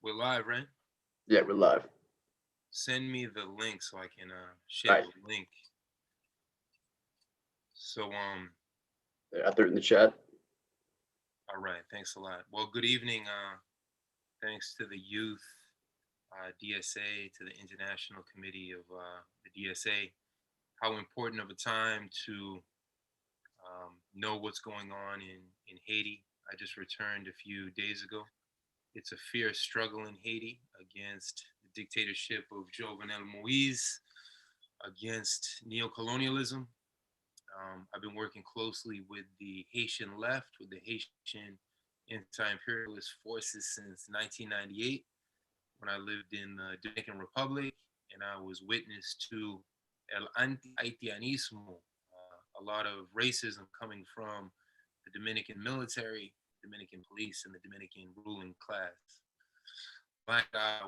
We're live, right? Yeah, we're live. Send me the link so I can All share right. the link. So I threw it in the chat. all right, thanks a lot. Well, good evening. Thanks to the youth, DSA, to the International Committee of the DSA. How important of a time to know what's going on in Haiti. I just returned a few days ago. It's a fierce struggle in Haiti against the dictatorship of Jovenel Moise, against neocolonialism. I've been working closely with the Haitian left, with the Haitian anti-imperialist forces since 1998, when I lived in the Dominican Republic, and I was witness to el anti-Haitianismo, a lot of racism coming from the Dominican military, Dominican police, and the Dominican ruling class. Like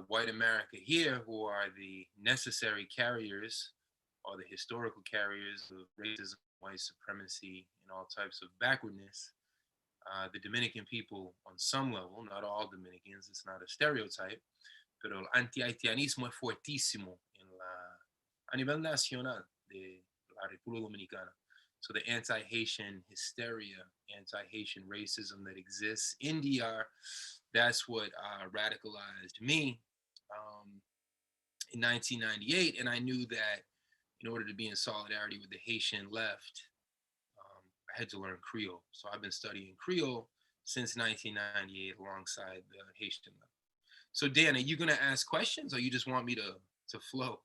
white America here, who are the necessary carriers or the historical carriers of racism, white supremacy, and all types of backwardness, the Dominican people, on some level, not all Dominicans, it's not a stereotype, pero el anti-haitianismo es fuertísimo a nivel nacional de la República Dominicana. So the anti-Haitian hysteria, anti-Haitian racism that exists in DR, that's what radicalized me in 1998. And I knew that in order to be in solidarity with the Haitian left, I had to learn Creole. So I've been studying Creole since 1998 alongside the Haitian left. So Dan, are you gonna ask questions, or you just want me to flow?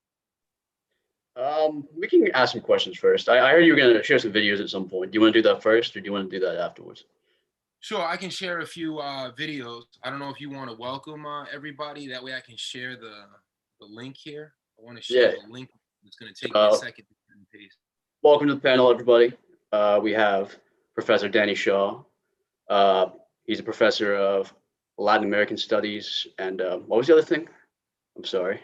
We can ask some questions first. I heard you were going to share some videos at some point. Do you want to do that first, or do you want to do that afterwards? Sure, I can share a few videos. I don't know if you want to welcome everybody. That way I can share the link here. I want to share Yeah. the link. It's going to take me a Uh, second to paste. Welcome to the panel, everybody. We have Professor Danny Shaw. Uh, he's a professor of Latin American Studies and what was the other thing? I'm sorry.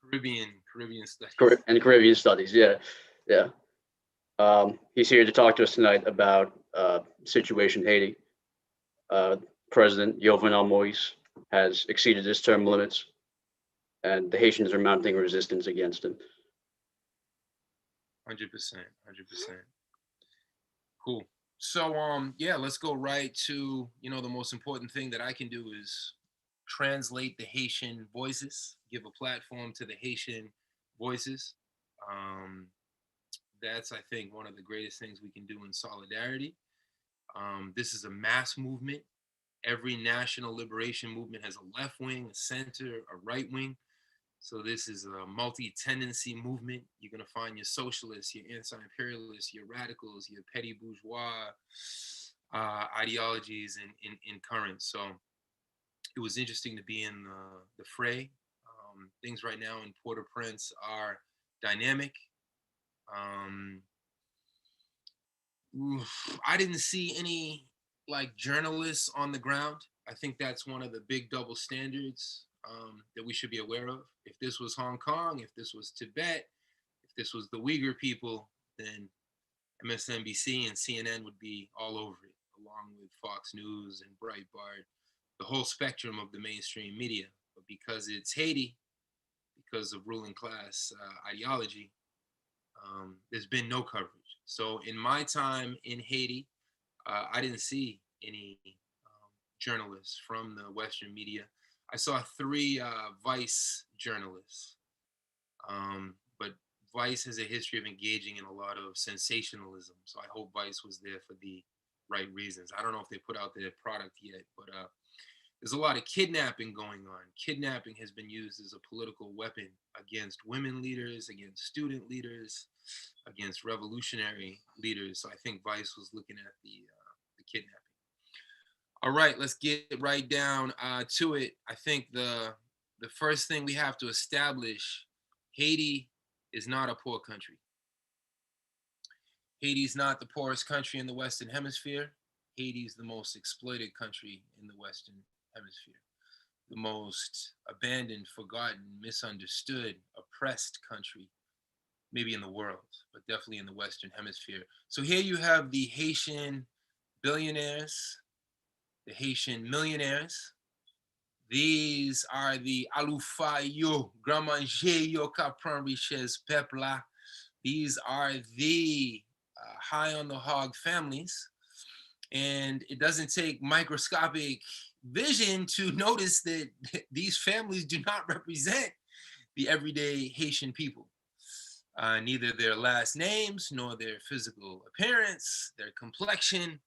Caribbean studies. And Caribbean Studies. Yeah, yeah. He's here to talk to us tonight about situation in Haiti. Uh, President Jovenel Moise has exceeded his term limits, and the Haitians are mounting resistance against him. 100%, 100%. Cool. So yeah, let's go right to, the most important thing that I can do is translate the Haitian voices, give a platform to the Haitian voices. Um, that's, I think, one of the greatest things we can do in solidarity. This is a mass movement. Every national liberation movement has a left wing, a center, a right wing. So this is a multi-tendency movement. You're going to find your socialists, your anti-imperialists, your radicals, your petty bourgeois ideologies in current. So it was interesting to be in the fray. Things right now in Port-au-Prince are dynamic. Um, I didn't see any like journalists on the ground. I think that's one of the big double standards that we should be aware of. If this was Hong Kong, if this was Tibet, if this was the Uyghur people, then MSNBC and CNN would be all over it, along with Fox News and Breitbart, the whole spectrum of the mainstream media. But because it's Haiti, because of ruling class ideology, there's been no coverage. So in my time in Haiti, I didn't see any journalists from the Western media. I saw three Vice journalists, but Vice has a history of engaging in a lot of sensationalism. So I hope Vice was there for the right reasons. I don't know if they put out their product yet, but there's a lot of kidnapping going on. Kidnapping has been used as a political weapon against women leaders, against student leaders, against revolutionary leaders. So I think Vice was looking at the kidnapping. All right, let's get right down to it. I think the first thing we have to establish: Haiti is not a poor country. Haiti is not the poorest country in the Western Hemisphere. Haiti is the most exploited country in the Western Hemisphere, the most abandoned, forgotten, misunderstood, oppressed country, maybe in the world, but definitely in the Western Hemisphere. So here you have the Haitian billionaires, the Haitian millionaires, These are the Alufayo, Gramangeyo Capran Riches Pepla. These are the high on the hog families. And it doesn't take microscopic vision to notice that these families do not represent the everyday Haitian people. Neither their last names nor their physical appearance, their complexion.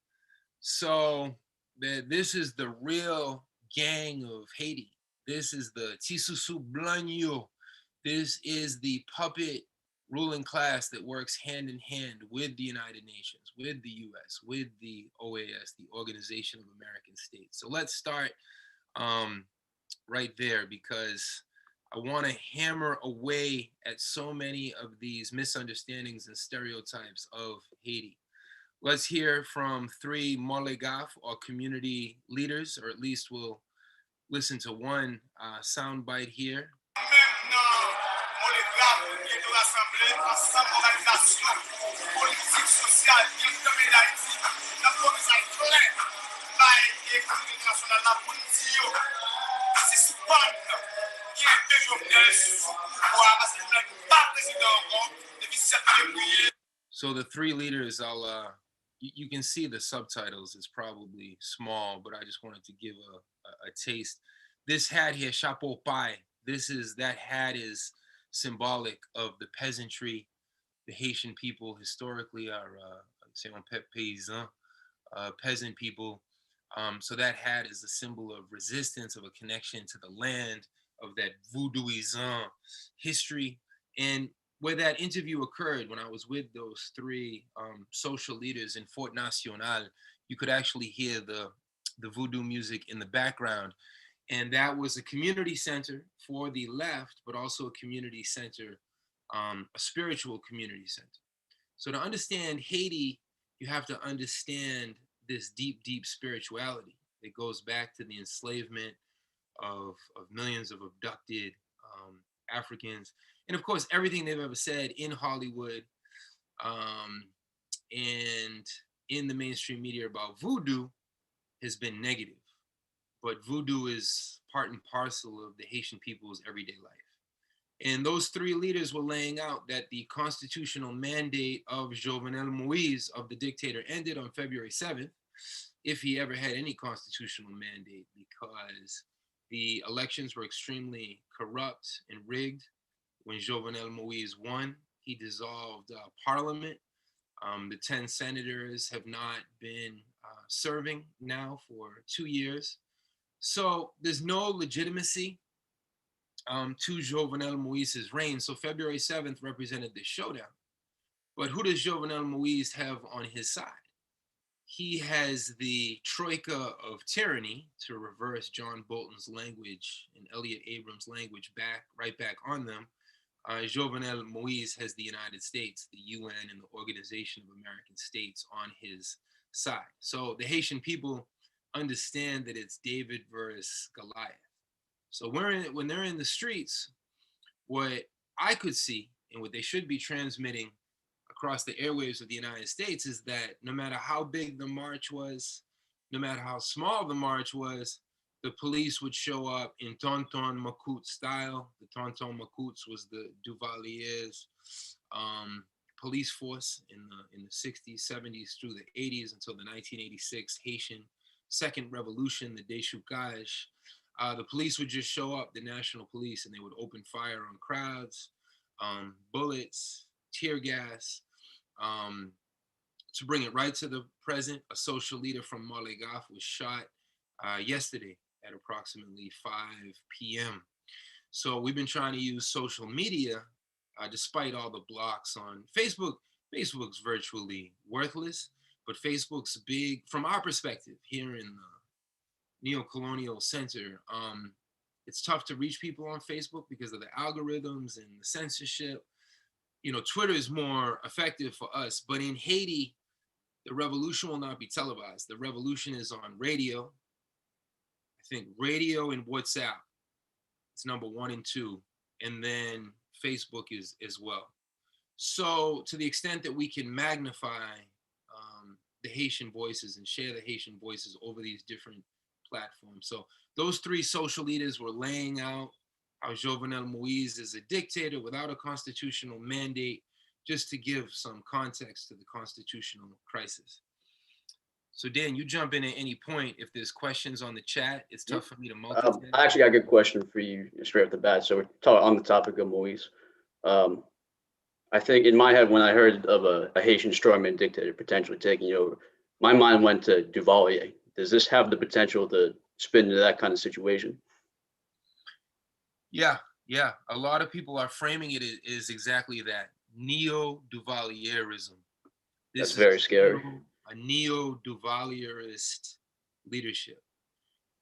So this is the real gang of Haiti. This is the Tisusu Blanyo. This is the puppet ruling class that works hand in hand with the United Nations, with the US, with the OAS, the Organization of American States. So let's start um, right there because I want to hammer away at so many of these misunderstandings and stereotypes of Haiti. Let's hear from three Molegaf or community leaders, or at least we'll listen to one soundbite here. So the three leaders, you can see the subtitles. It's probably small, but I just wanted to give a taste. This hat here, chapeau pie. That hat is symbolic of the peasantry. The Haitian people historically are, say on pep paysan, peasant people. So that hat is a symbol of resistance, of a connection to the land, of that voodooism history. And where that interview occurred, when I was with those three social leaders in Fort Nacional, you could actually hear the voodoo music in the background. And that was a community center for the left, but also a community center, a spiritual community center. So to understand Haiti, you have to understand this deep, deep spirituality that goes back to the enslavement of millions of abducted Africans. And of course, everything they've ever said in Hollywood um, and in the mainstream media about voodoo has been negative. But voodoo is part and parcel of the Haitian people's everyday life. And those three leaders were laying out that the constitutional mandate of Jovenel Moise, of the dictator, ended on February 7th, if he ever had any constitutional mandate, because the elections were extremely corrupt and rigged. When Jovenel Moise won, he dissolved parliament. The 10 senators have not been serving now for 2 years. So there's no legitimacy to Jovenel Moise's reign. So February 7th represented this showdown. But who does Jovenel Moise have on his side? He has the troika of tyranny, to reverse John Bolton's language and Elliot Abrams' language right back on them. Jovenel Moise has the United States, the UN, and the Organization of American States on his side. So the Haitian people understand that it's David versus Goliath. So when they're in the streets, what I could see and what they should be transmitting across the airwaves of the United States is that no matter how big the march was, no matter how small the march was, the police would show up in Tonton Macoute style. The Tonton Macoutes was the Duvaliers police force in the 60s, 70s through the 80s until the 1986 Haitian Second Revolution, the Déchoucage. The police would just show up, the national police, and they would open fire on crowds, bullets, tear gas. To bring it right to the present, a social leader from Molegaf was shot yesterday at approximately 5 p.m. So we've been trying to use social media, despite all the blocks on Facebook. Facebook's virtually worthless, but Facebook's big, from our perspective here in the neo-colonial center. It's tough to reach people on Facebook because of the algorithms and the censorship. Twitter is more effective for us, but in Haiti, the revolution will not be televised. The revolution is on radio. I think radio and WhatsApp, it's number 1 and 2, and then Facebook is as well. So to the extent that we can magnify the Haitian voices and share the Haitian voices over these different platform. So those three social leaders were laying out how Jovenel Moise is a dictator without a constitutional mandate, just to give some context to the constitutional crisis. So Dan, you jump in at any point. If there's questions on the chat, it's tough for me to multitask. I actually got a good question for you straight off the bat. So we're on the topic of Moise. Um, I think in my head, when I heard of a Haitian strawman dictator potentially taking over, my mind went to Duvalier. Does this have the potential to spin into that kind of situation? Yeah, yeah. A lot of people are framing it as exactly that, neo-Duvalierism. That's This is very scary. a neo-Duvalierist leadership.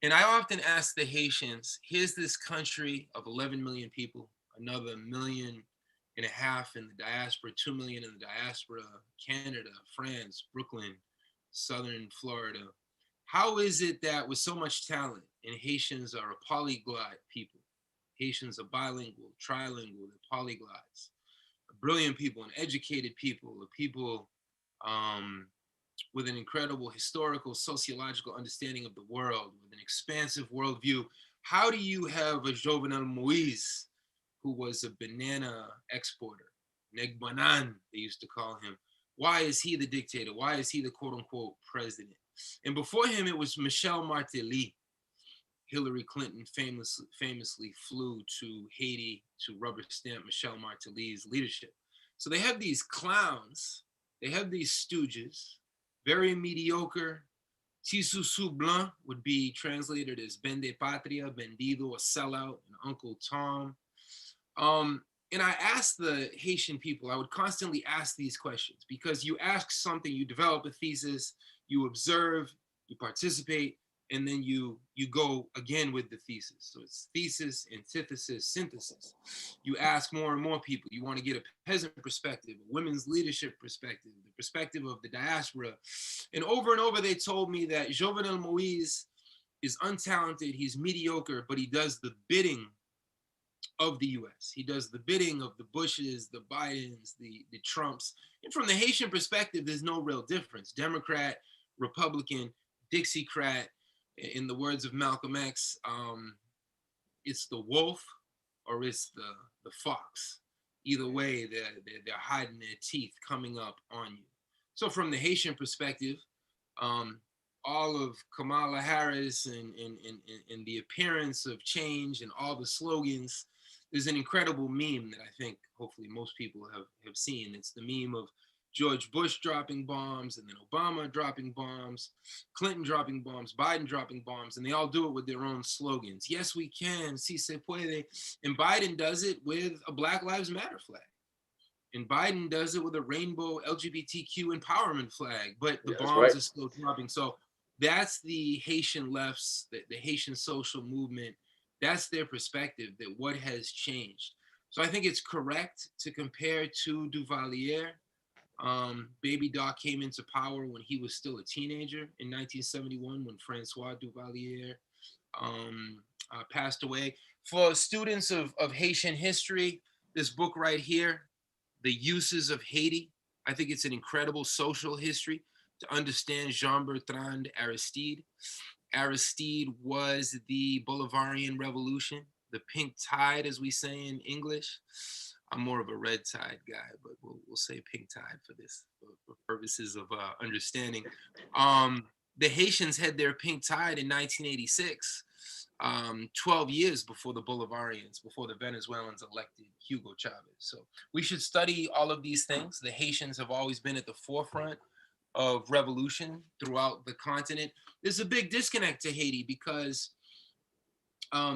And I often ask the Haitians, here's this country of 11 million people, another 1.5 million in the diaspora, 2 million in the diaspora, Canada, France, Brooklyn, Southern Florida. How is it that with so much talent, and Haitians are a polyglot people, Haitians are bilingual, trilingual, they're polyglots, brilliant people and educated people, people with an incredible historical, sociological understanding of the world, with an expansive worldview. How do you have a Jovenel Moise, who was a banana exporter, Neg Banan, they used to call him? Why is he the dictator? Why is he the quote unquote president? And before him, it was Michel Martelly. Hillary Clinton famously flew to Haiti to rubber stamp Michel Martelly's leadership. So they have these clowns, they have these stooges, very mediocre. Tissu Blanc would be translated as Bende Patria, Bendido, a sellout, and Uncle Tom. And I asked the Haitian people, I would constantly ask these questions, because you ask something, you develop a thesis, you observe, you participate, and then you go again with the thesis. So it's thesis, antithesis, synthesis. You ask more and more people. You want to get a peasant perspective, a women's leadership perspective, the perspective of the diaspora. And over they told me that Jovenel Moise is untalented, he's mediocre, but he does the bidding of the US. He does the bidding of the Bushes, the Bidens, the Trumps. And from the Haitian perspective, there's no real difference. Democrat, Republican, Dixiecrat. In the words of Malcolm X, it's the wolf or it's the fox. Either way, they're hiding their teeth coming up on you. So from the Haitian perspective, all of Kamala Harris and the appearance of change and all the slogans, there's an incredible meme that I think hopefully most people have seen. It's the meme of George Bush dropping bombs, and then Obama dropping bombs, Clinton dropping bombs, Biden dropping bombs, and they all do it with their own slogans. Yes, we can, si se puede. And Biden does it with a Black Lives Matter flag. And Biden does it with a rainbow LGBTQ empowerment flag, but the bombs right. are still dropping. So that's the Haitian left's, the Haitian social movement. That's their perspective, that what has changed. So I think it's correct to compare to Duvalier. Baby Doc came into power when he was still a teenager in 1971, when Francois Duvalier passed away. For students of Haitian history, this book right here, The Uses of Haiti, I think it's an incredible social history to understand Jean-Bertrand Aristide. Aristide was the Bolivarian Revolution, the pink tide, as we say in English. I'm more of a red tide guy, but we'll say pink tide for this, for purposes of understanding. The Haitians had their pink tide in 1986, 12 years before the Bolivarians, before the Venezuelans elected Hugo Chavez. So we should study all of these things. The Haitians have always been at the forefront of revolution throughout the continent. There's a big disconnect to Haiti because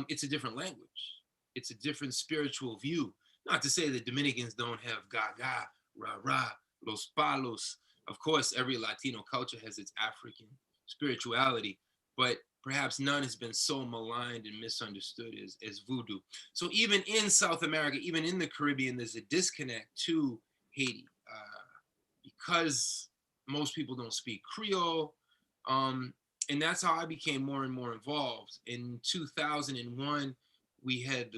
it's a different language. It's a different spiritual view. Not to say that Dominicans don't have gaga, rah, los palos. Of course, every Latino culture has its African spirituality, but perhaps none has been so maligned and misunderstood as voodoo. So even in South America, even in the Caribbean, there's a disconnect to Haiti because most people don't speak Creole. And that's how I became more and more involved. In 2001, we had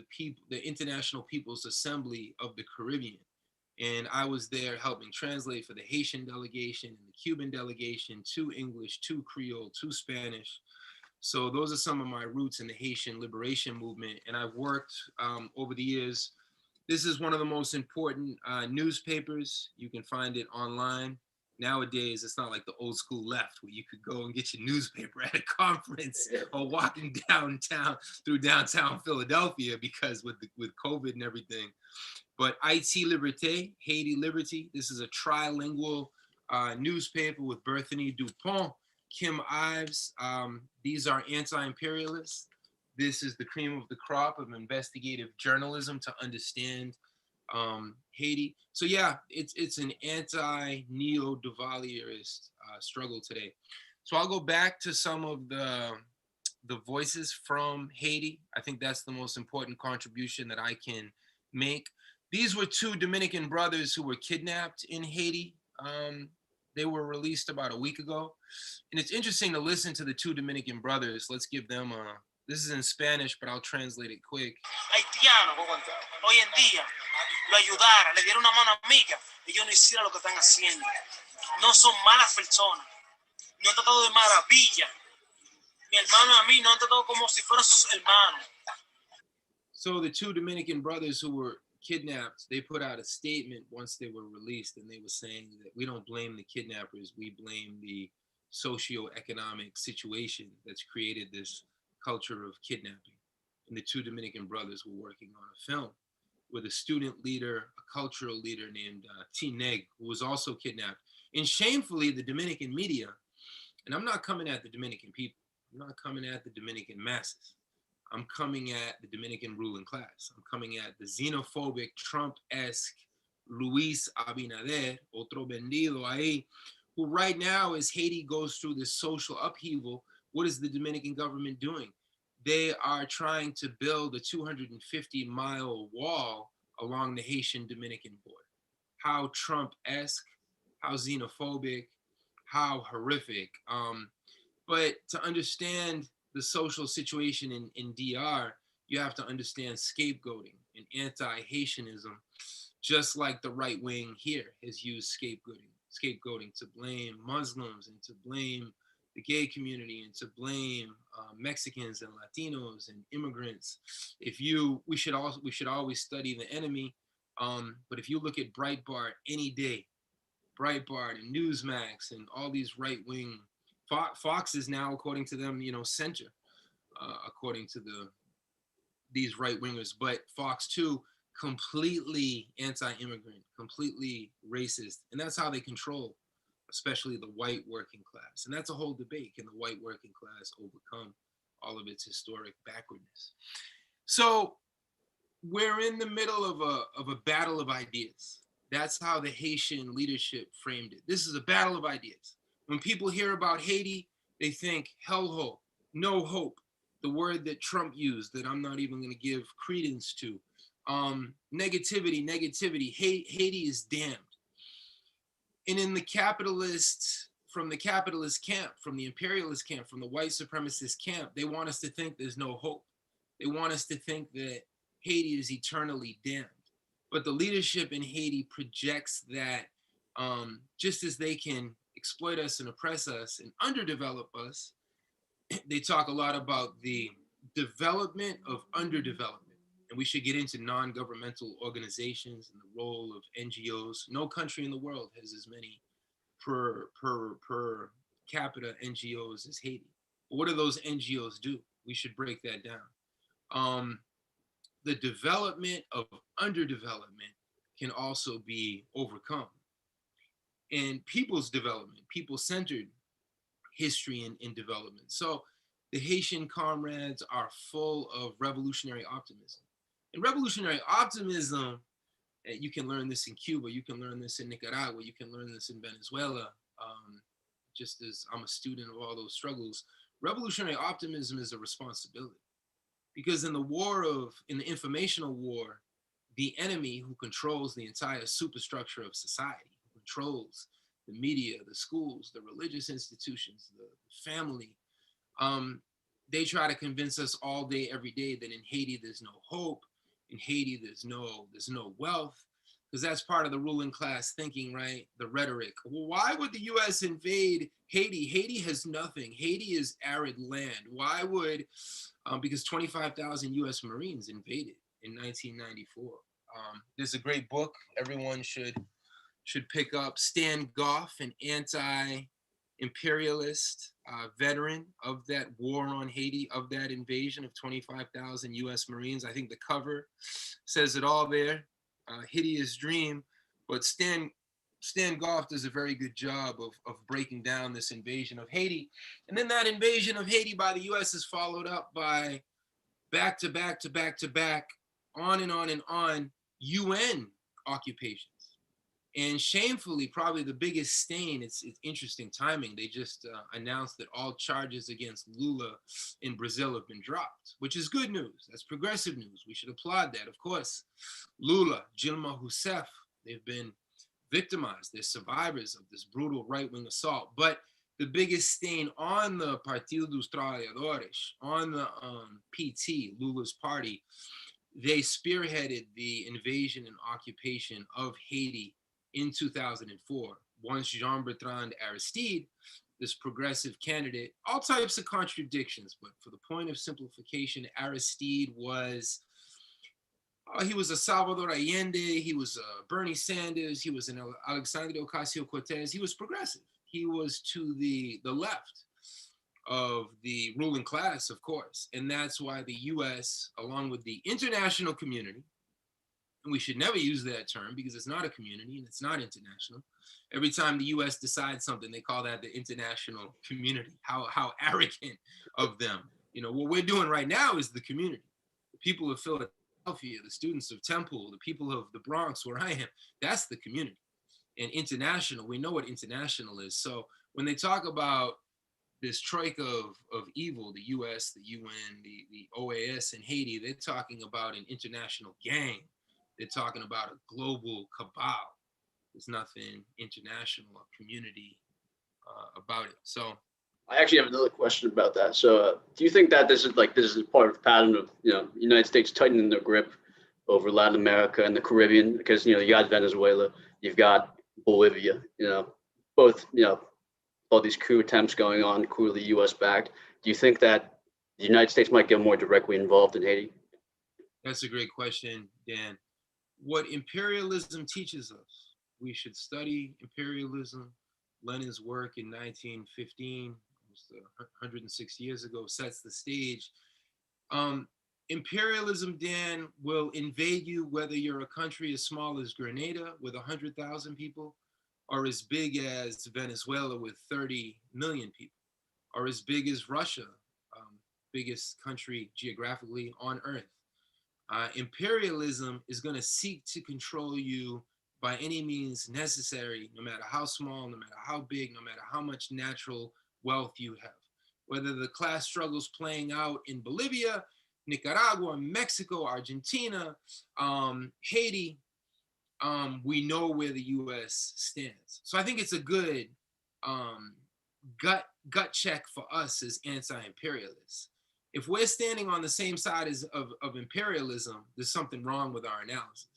the International People's Assembly of the Caribbean. And I was there helping translate for the Haitian delegation and the Cuban delegation, to English, to Creole, to Spanish. So those are some of my roots in the Haitian liberation movement, and I've worked over the years. This is one of the most important newspapers. You can find it online. Nowadays, it's not like the old school left where you could go and get your newspaper at a conference or walking downtown through downtown Philadelphia because with COVID and everything. But IT Liberté, Haiti Liberty, this is a trilingual newspaper with Berthany Dupont, Kim Ives. These are anti-imperialists. This is the cream of the crop of investigative journalism to understand Haiti. So yeah, it's an anti-neo-Duvalierist struggle today. So I'll go back to some of the voices from Haiti. I think that's the most important contribution that I can make. These were two Dominican brothers who were kidnapped in Haiti. They were released about a week ago. And it's interesting to listen to the two Dominican brothers. Let's give them a. This is in Spanish, but I'll translate it quick. Haitiano, hoy en día, lo ayudara, le diera una mano amiga, ellos no hicieran lo que están haciendo. No son malas personas. No han tratado de maravilla. Mi hermano a mí no han tratado como si fueran sus hermanos. So the two Dominican brothers who were kidnapped, they put out a statement once they were released, and they were saying that we don't blame the kidnappers, we blame the socio-economic situation that's created this culture of kidnapping. And the two Dominican brothers were working on a film with a student leader, a cultural leader named T. Neg, who was also kidnapped. And shamefully, the Dominican media, and I'm not coming at the Dominican people, I'm not coming at the Dominican masses. I'm coming at the Dominican ruling class. I'm coming at the xenophobic, Trump-esque Luis Abinader, otro vendido ahí, who right now, as Haiti goes through this social upheaval, what is the Dominican government doing? They are trying to build a 250-mile wall along the Haitian-Dominican border. How Trump-esque, how xenophobic, how horrific. But to understand the social situation in DR, you have to understand scapegoating and anti-Haitianism, just like the right wing here has used scapegoating to blame Muslims and to blame the gay community and to blame Mexicans and Latinos and immigrants. We should always study the enemy. But if you look at Breitbart any day, Breitbart and Newsmax and all these right wing Fox is now, according to them, center, according to these right wingers. But Fox too, completely anti-immigrant, completely racist, and that's how they control, especially the white working class. And that's a whole debate: can the white working class overcome all of its historic backwardness? So we're in the middle of a battle of ideas. That's how the Haitian leadership framed it. This is a battle of ideas. When people hear about Haiti, they think hellhole, no hope, the word that Trump used that I'm not even going to give credence to. Negativity. Haiti is damned. And in the from the capitalist camp, from the imperialist camp, from the white supremacist camp, they want us to think there's no hope. They want us to think that Haiti is eternally damned. But the leadership in Haiti projects that just as they can exploit us and oppress us and underdevelop us, they talk a lot about the development of underdevelopment. And we should get into non-governmental organizations and the role of NGOs. No country in the world has as many per capita NGOs as Haiti. But what do those NGOs do? We should break that down. The development of underdevelopment can also be overcome. And people's development, people-centered history and development. So the Haitian comrades are full of revolutionary optimism. And revolutionary optimism, you can learn this in Cuba, you can learn this in Nicaragua, you can learn this in Venezuela, just as I'm a student of all those struggles. Revolutionary optimism is a responsibility. Because in the informational war, the enemy who controls the entire superstructure of society, who controls the media, the schools, the religious institutions, the family, they try to convince us all day, every day that in Haiti there's no hope, in Haiti there's no wealth, because that's part of the ruling class thinking, right? The rhetoric. Well, why would the U.S. invade Haiti? Haiti has nothing. Haiti is arid land. Why would, because 25,000 U.S. Marines invaded in 1994. There's a great book everyone should pick up. Stan Goff, an anti-imperialist veteran of that war on Haiti, of that invasion of 25,000 U.S. Marines. I think the cover says it all there. Hideous dream, but Stan Goff does a very good job of breaking down this invasion of Haiti. And then that invasion of Haiti by the US is followed up by back to back to back to back, on and on and on, UN occupations. And shamefully, probably the biggest stain, it's interesting timing. They just announced that all charges against Lula in Brazil have been dropped, which is good news. That's progressive news. We should applaud that, of course. Lula, Dilma Rousseff, they've been victimized. They're survivors of this brutal right-wing assault. But the biggest stain on the Partido dos Trabalhadores, on the PT, Lula's party, they spearheaded the invasion and occupation of Haiti in 2004. Once Jean-Bertrand Aristide, this progressive candidate, all types of contradictions, but for the point of simplification, Aristide was, he was a Salvador Allende, he was a Bernie Sanders, he was an Alexandria Ocasio-Cortez, he was progressive. He was to the left of the ruling class, of course. And that's why the US, along with the international community, and we should never use that term because it's not a community and it's not international. Every time the US decides something, they call that the international community. How arrogant of them. You know, what we're doing right now is the community. The people of Philadelphia, the students of Temple, the people of the Bronx, where I am, that's the community. And international, we know what international is. So when they talk about this troika of evil, the US, the UN, the OAS, and Haiti, they're talking about an international gang. They're talking about a global cabal. There's nothing international or community about it. So I actually have another question about that. So, do you think that this is part of the pattern of the United States tightening their grip over Latin America and the Caribbean? Because you got Venezuela, you've got Bolivia, both all these coup attempts going on, clearly U.S. backed. Do you think that the United States might get more directly involved in Haiti? that's a great question, Dan. What imperialism teaches us, we should study imperialism. Lenin's work in 1915, almost 106 years ago, sets the stage. Um, Imperialism, Dan, will invade you whether you're a country as small as Grenada with 100,000 people, or as big as Venezuela with 30 million people, or as big as Russia, biggest country geographically on Earth. Imperialism is going to seek to control you by any means necessary, no matter how small, no matter how big, no matter how much natural wealth you have. Whether the class struggles playing out in Bolivia, Nicaragua, Mexico, Argentina, Haiti, we know where the U.S. stands. So I think it's a good um, gut check for us as anti-imperialists. If we're standing on the same side of imperialism, there's something wrong with our analysis.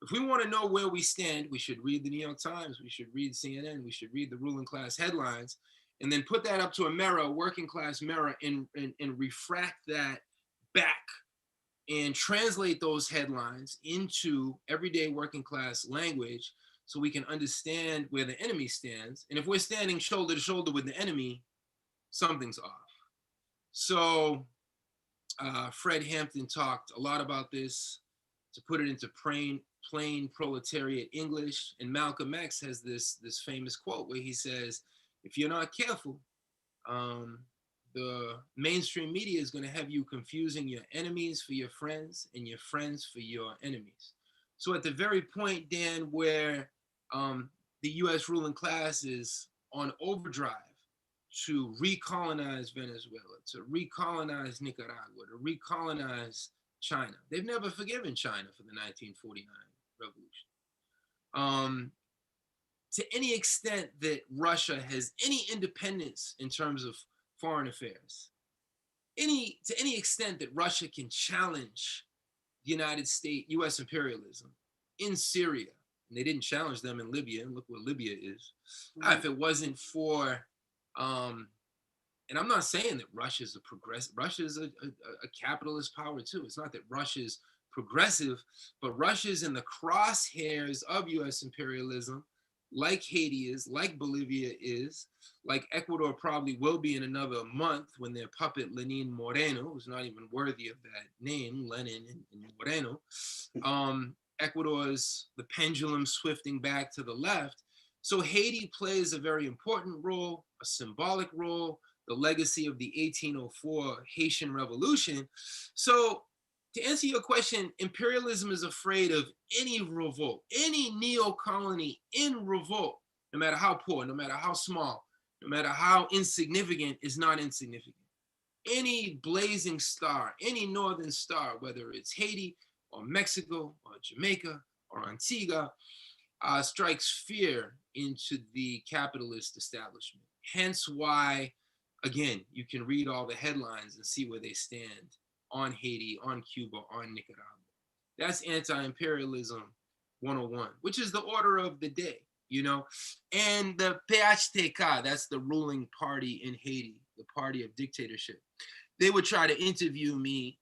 If we want to know where we stand, we should read the New York Times, we should read CNN, we should read the ruling class headlines, and then put that up to a mirror, a working class mirror, and refract that back and translate those headlines into everyday working class language so we can understand where the enemy stands. And if we're standing shoulder to shoulder with the enemy, something's off. So Fred Hampton talked a lot about this, to put it into plain proletariat English. And Malcolm X has this famous quote where he says, if you're not careful, the mainstream media is going to have you confusing your enemies for your friends and your friends for your enemies. So at the very point, Dan, where the US ruling class is on overdrive to recolonize Venezuela, to recolonize Nicaragua, to recolonize China. They've never forgiven China for the 1949 revolution. To any extent that Russia has any independence in terms of foreign affairs, to any extent that Russia can challenge the United States, US imperialism in Syria, and they didn't challenge them in Libya. And look where Libya is. If it wasn't for, and I'm not saying that Russia's a progressive. Russia's a capitalist power too. It's not that Russia's progressive, but Russia's in the crosshairs of U.S. imperialism, like Haiti is, like Bolivia is, like Ecuador probably will be in another month when their puppet Lenin Moreno, who's not even worthy of that name, Lenin and Moreno. Ecuador's the pendulum swifting back to the left. So Haiti plays a very important role, a symbolic role, the legacy of the 1804 Haitian Revolution. So to answer your question, imperialism is afraid of any revolt, any neo-colony in revolt, no matter how poor, no matter how small, no matter how insignificant, is not insignificant. Any blazing star, any northern star, whether it's Haiti or Mexico or Jamaica or Antigua, strikes fear into the capitalist establishment. Hence why, again, you can read all the headlines and see where they stand on Haiti, on Cuba, on Nicaragua. That's anti-imperialism 101, which is the order of the day, you know? And the PHTK, that's the ruling party in Haiti, the party of dictatorship. They would try to interview me,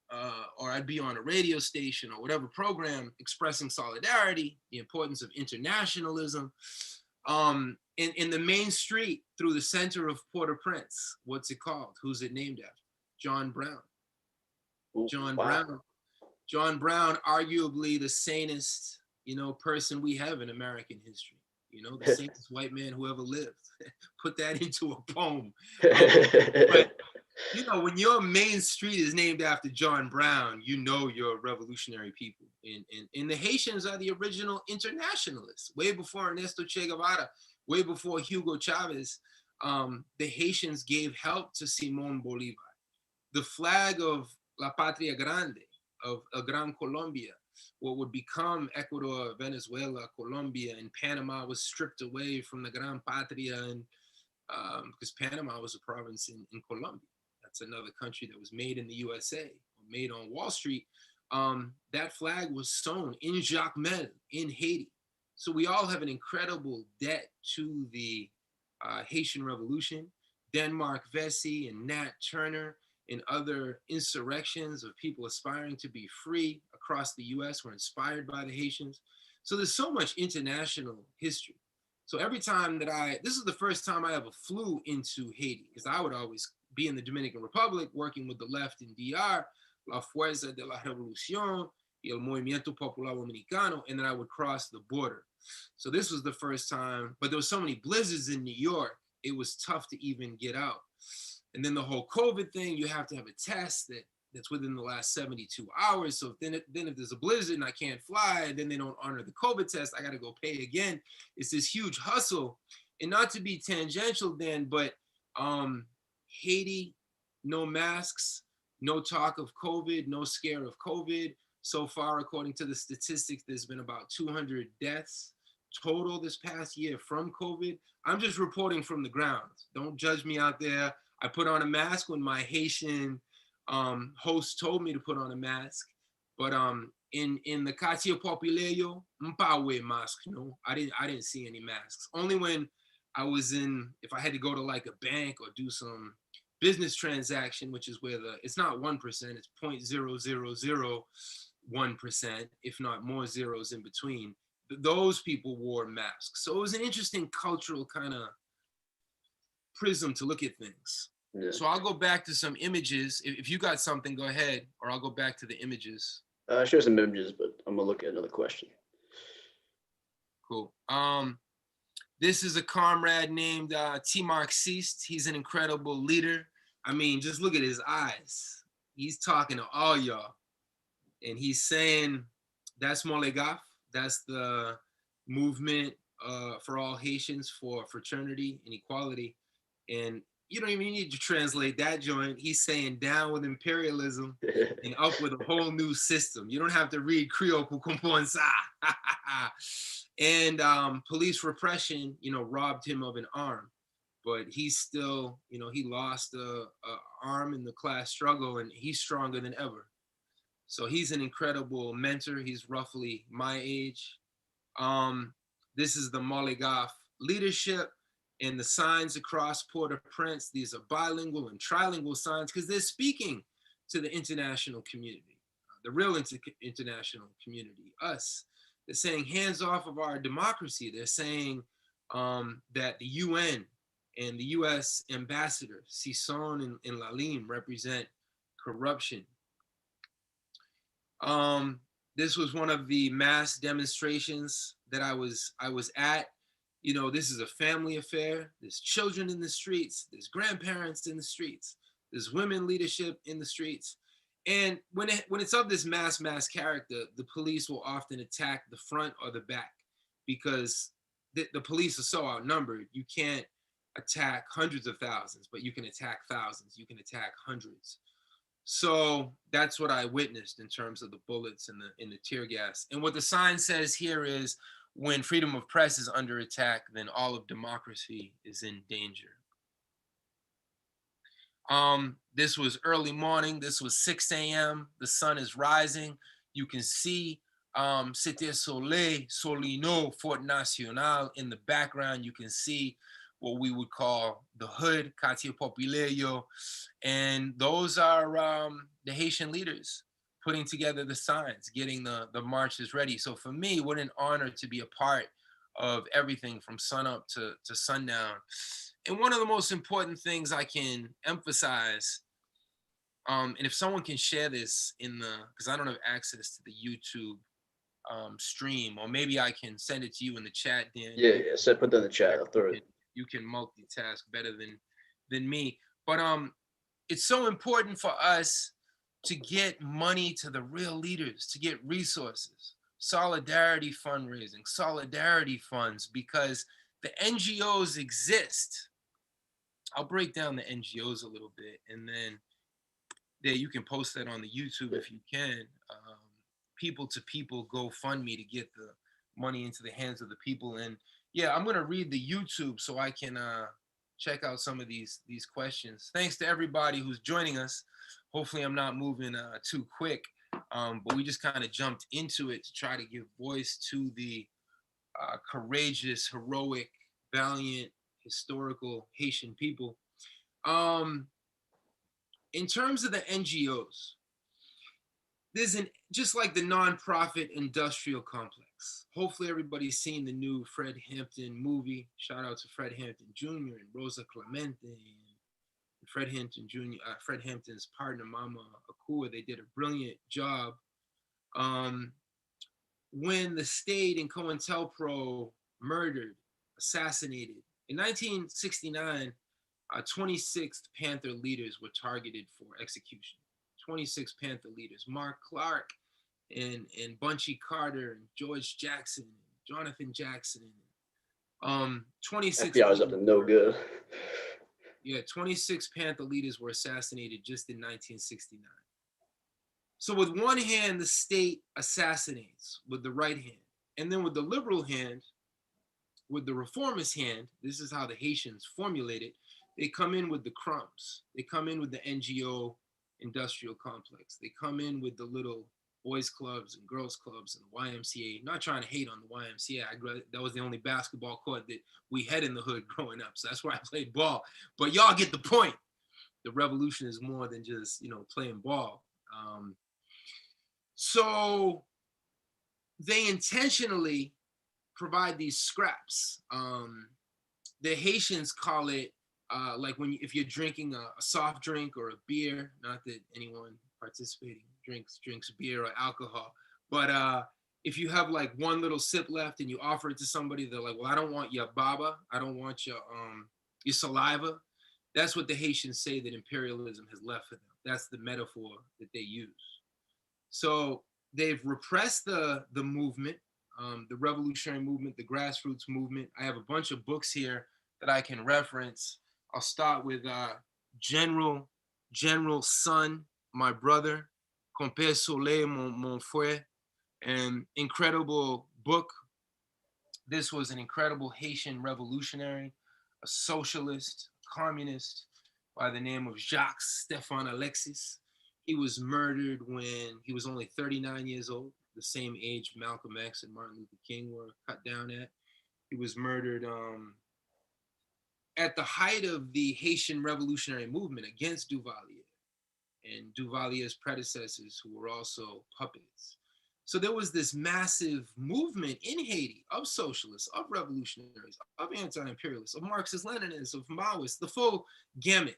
or I'd be on a radio station or whatever program expressing solidarity, the importance of internationalism. In the main street through the center of Port-au-Prince, what's it called? Who's it named after? John Brown. John Brown. John Brown, arguably the sanest, person we have in American history. The sanest white man who ever lived. Put that into a poem. But when your main street is named after John Brown, you're a revolutionary people. And the Haitians are the original internationalists. Way before Ernesto Che Guevara, way before Hugo Chavez, the Haitians gave help to Simon Bolivar. The flag of La Patria Grande, of El Gran Colombia, what would become Ecuador, Venezuela, Colombia, and Panama was stripped away from the Gran Patria, and because Panama was a province in Colombia. That's another country that was made in the USA, made on Wall Street. That flag was sewn in Jacmel in Haiti. So we all have an incredible debt to the Haitian Revolution. Denmark Vesey and Nat Turner and other insurrections of people aspiring to be free across the US were inspired by the Haitians. So there's so much international history. So every time that this is the first time I ever flew into Haiti, because I would always be in the Dominican Republic working with the left in DR, La Fuerza de la Revolución, y el Movimiento Popular Dominicano, and then I would cross the border. So this was the first time, but there were so many blizzards in New York, it was tough to even get out. And then the whole COVID thing, you have to have a test that's within the last 72 hours. So if there's a blizzard and I can't fly, then they don't honor the COVID test, I got to go pay again. It's this huge hustle. And not to be tangential then, but Haiti, no masks, no talk of COVID, no scare of COVID. So far, according to the statistics, there's been about 200 deaths total this past year from COVID. I'm just reporting from the ground. Don't judge me out there. I put on a mask when my Haitian host told me to put on a mask. But in the Quartier Populaire, mpa wear mask, I didn't see any masks. Only when I was if I had to go to like a bank or do some business transaction, which is where it's not 1%, it's 0.0001%, if not more zeros in between. Those people wore masks. So it was an interesting cultural kind of prism to look at things. Yeah. So I'll go back to some images. If you got something, go ahead, or I'll go back to the images. Show some images, but I'm gonna look at another question. Cool. This is a comrade named T. Marxiste. He's an incredible leader. I mean, just look at his eyes. He's talking to all y'all. And he's saying, that's Molegaf. That's the movement for all Haitians for fraternity and equality. And you don't even need to translate that joint. He's saying down with imperialism and up with a whole new system. You don't have to read Creole pour comprendre ça. And police repression, robbed him of an arm. But he's still, he lost a arm in the class struggle, and he's stronger than ever. So he's an incredible mentor. He's roughly my age. This is the Moligaf leadership, and the signs across Port-au-Prince. These are bilingual and trilingual signs because they're speaking to the international community, the real international community, us. They're saying hands off of our democracy. They're saying that the UN and the U.S. ambassador, Sisson and Lalim, represent corruption. Um, this was one of the mass demonstrations that I was at. You know, this is a family affair. There's children in the streets. There's grandparents in the streets. There's women leadership in the streets. And when it's of this mass character, the police will often attack the front or the back because the police are so outnumbered. You can't attack hundreds of thousands, but you can attack thousands. You can attack hundreds. So that's what I witnessed in terms of the bullets and the tear gas. And what the sign says here is, when freedom of press is under attack, then all of democracy is in danger. This was early morning. This was 6 a.m. The sun is rising. You can see Cité Soleil, Solino, Fort National in the background. You can see what we would call the hood, Quartier Populaire, and those are the Haitian leaders putting together the signs, getting the marches ready. So for me, what an honor to be a part of everything from sunup to sundown. And one of the most important things I can emphasize, and if someone can share this because I don't have access to the YouTube stream, or maybe I can send it to you in the chat, Dan. Yeah, yeah. So put that in the chat. I'll throw it. You can multitask better than me. But it's so important for us to get money to the real leaders, to get resources, solidarity fundraising, solidarity funds, because the NGOs exist. I'll break down the NGOs a little bit, and then there you can post that on the YouTube if you can. People to people GoFundMe to get the money into the hands of the people. And yeah, I'm gonna read the YouTube so I can check out some of these questions. Thanks to everybody who's joining us. Hopefully I'm not moving too quick, but we just kind of jumped into it to try to give voice to the courageous, heroic, valiant, historical Haitian people. In terms of the NGOs, there's just like the nonprofit industrial complex. Hopefully everybody's seen the new Fred Hampton movie. Shout out to Fred Hampton Jr. and Rosa Clemente and Fred Hampton Jr. Fred Hampton's partner Mama Akua. They did a brilliant job. When the state and COINTELPRO murdered, assassinated in 1969, 26 Panther leaders were targeted for execution. 26 Panther leaders, Mark Clark and Bunchy Carter and George Jackson, Jonathan Jackson. 26 FBI was up to no good. Yeah, 26 Panther leaders were assassinated just in 1969. So with one hand, the state assassinates with the right hand. And then with the liberal hand, with the reformist hand, this is how the Haitians formulate it, they come in with the crumbs. They come in with the NGO industrial complex. They come in with the little boys clubs and girls clubs and the YMCA. Not trying to hate on the YMCA. That was the only basketball court that we had in the hood growing up. So that's where I played ball. But y'all get the point. The revolution is more than just, playing ball. So they intentionally provide these scraps. The Haitians call it like if you're drinking a soft drink or a beer. Not that anyone participating drinks beer or alcohol, but if you have like one little sip left and you offer it to somebody, they're like, "Well, I don't want your baba. I don't want your saliva." That's what the Haitians say that imperialism has left for them. That's the metaphor that they use. So they've repressed the movement, the revolutionary movement, the grassroots movement. I have a bunch of books here that I can reference. I'll start with General Sun, my brother, Compère Soleil, mon frère, an incredible book. This was an incredible Haitian revolutionary, a socialist, communist by the name of Jacques Stéphane Alexis. He was murdered when he was only 39 years old, the same age Malcolm X and Martin Luther King were cut down at. He was murdered at the height of the Haitian revolutionary movement against Duvalier and Duvalier's predecessors, who were also puppets. So there was this massive movement in Haiti of socialists, of revolutionaries, of anti-imperialists, of Marxist Leninists, of Maoists, the full gamut.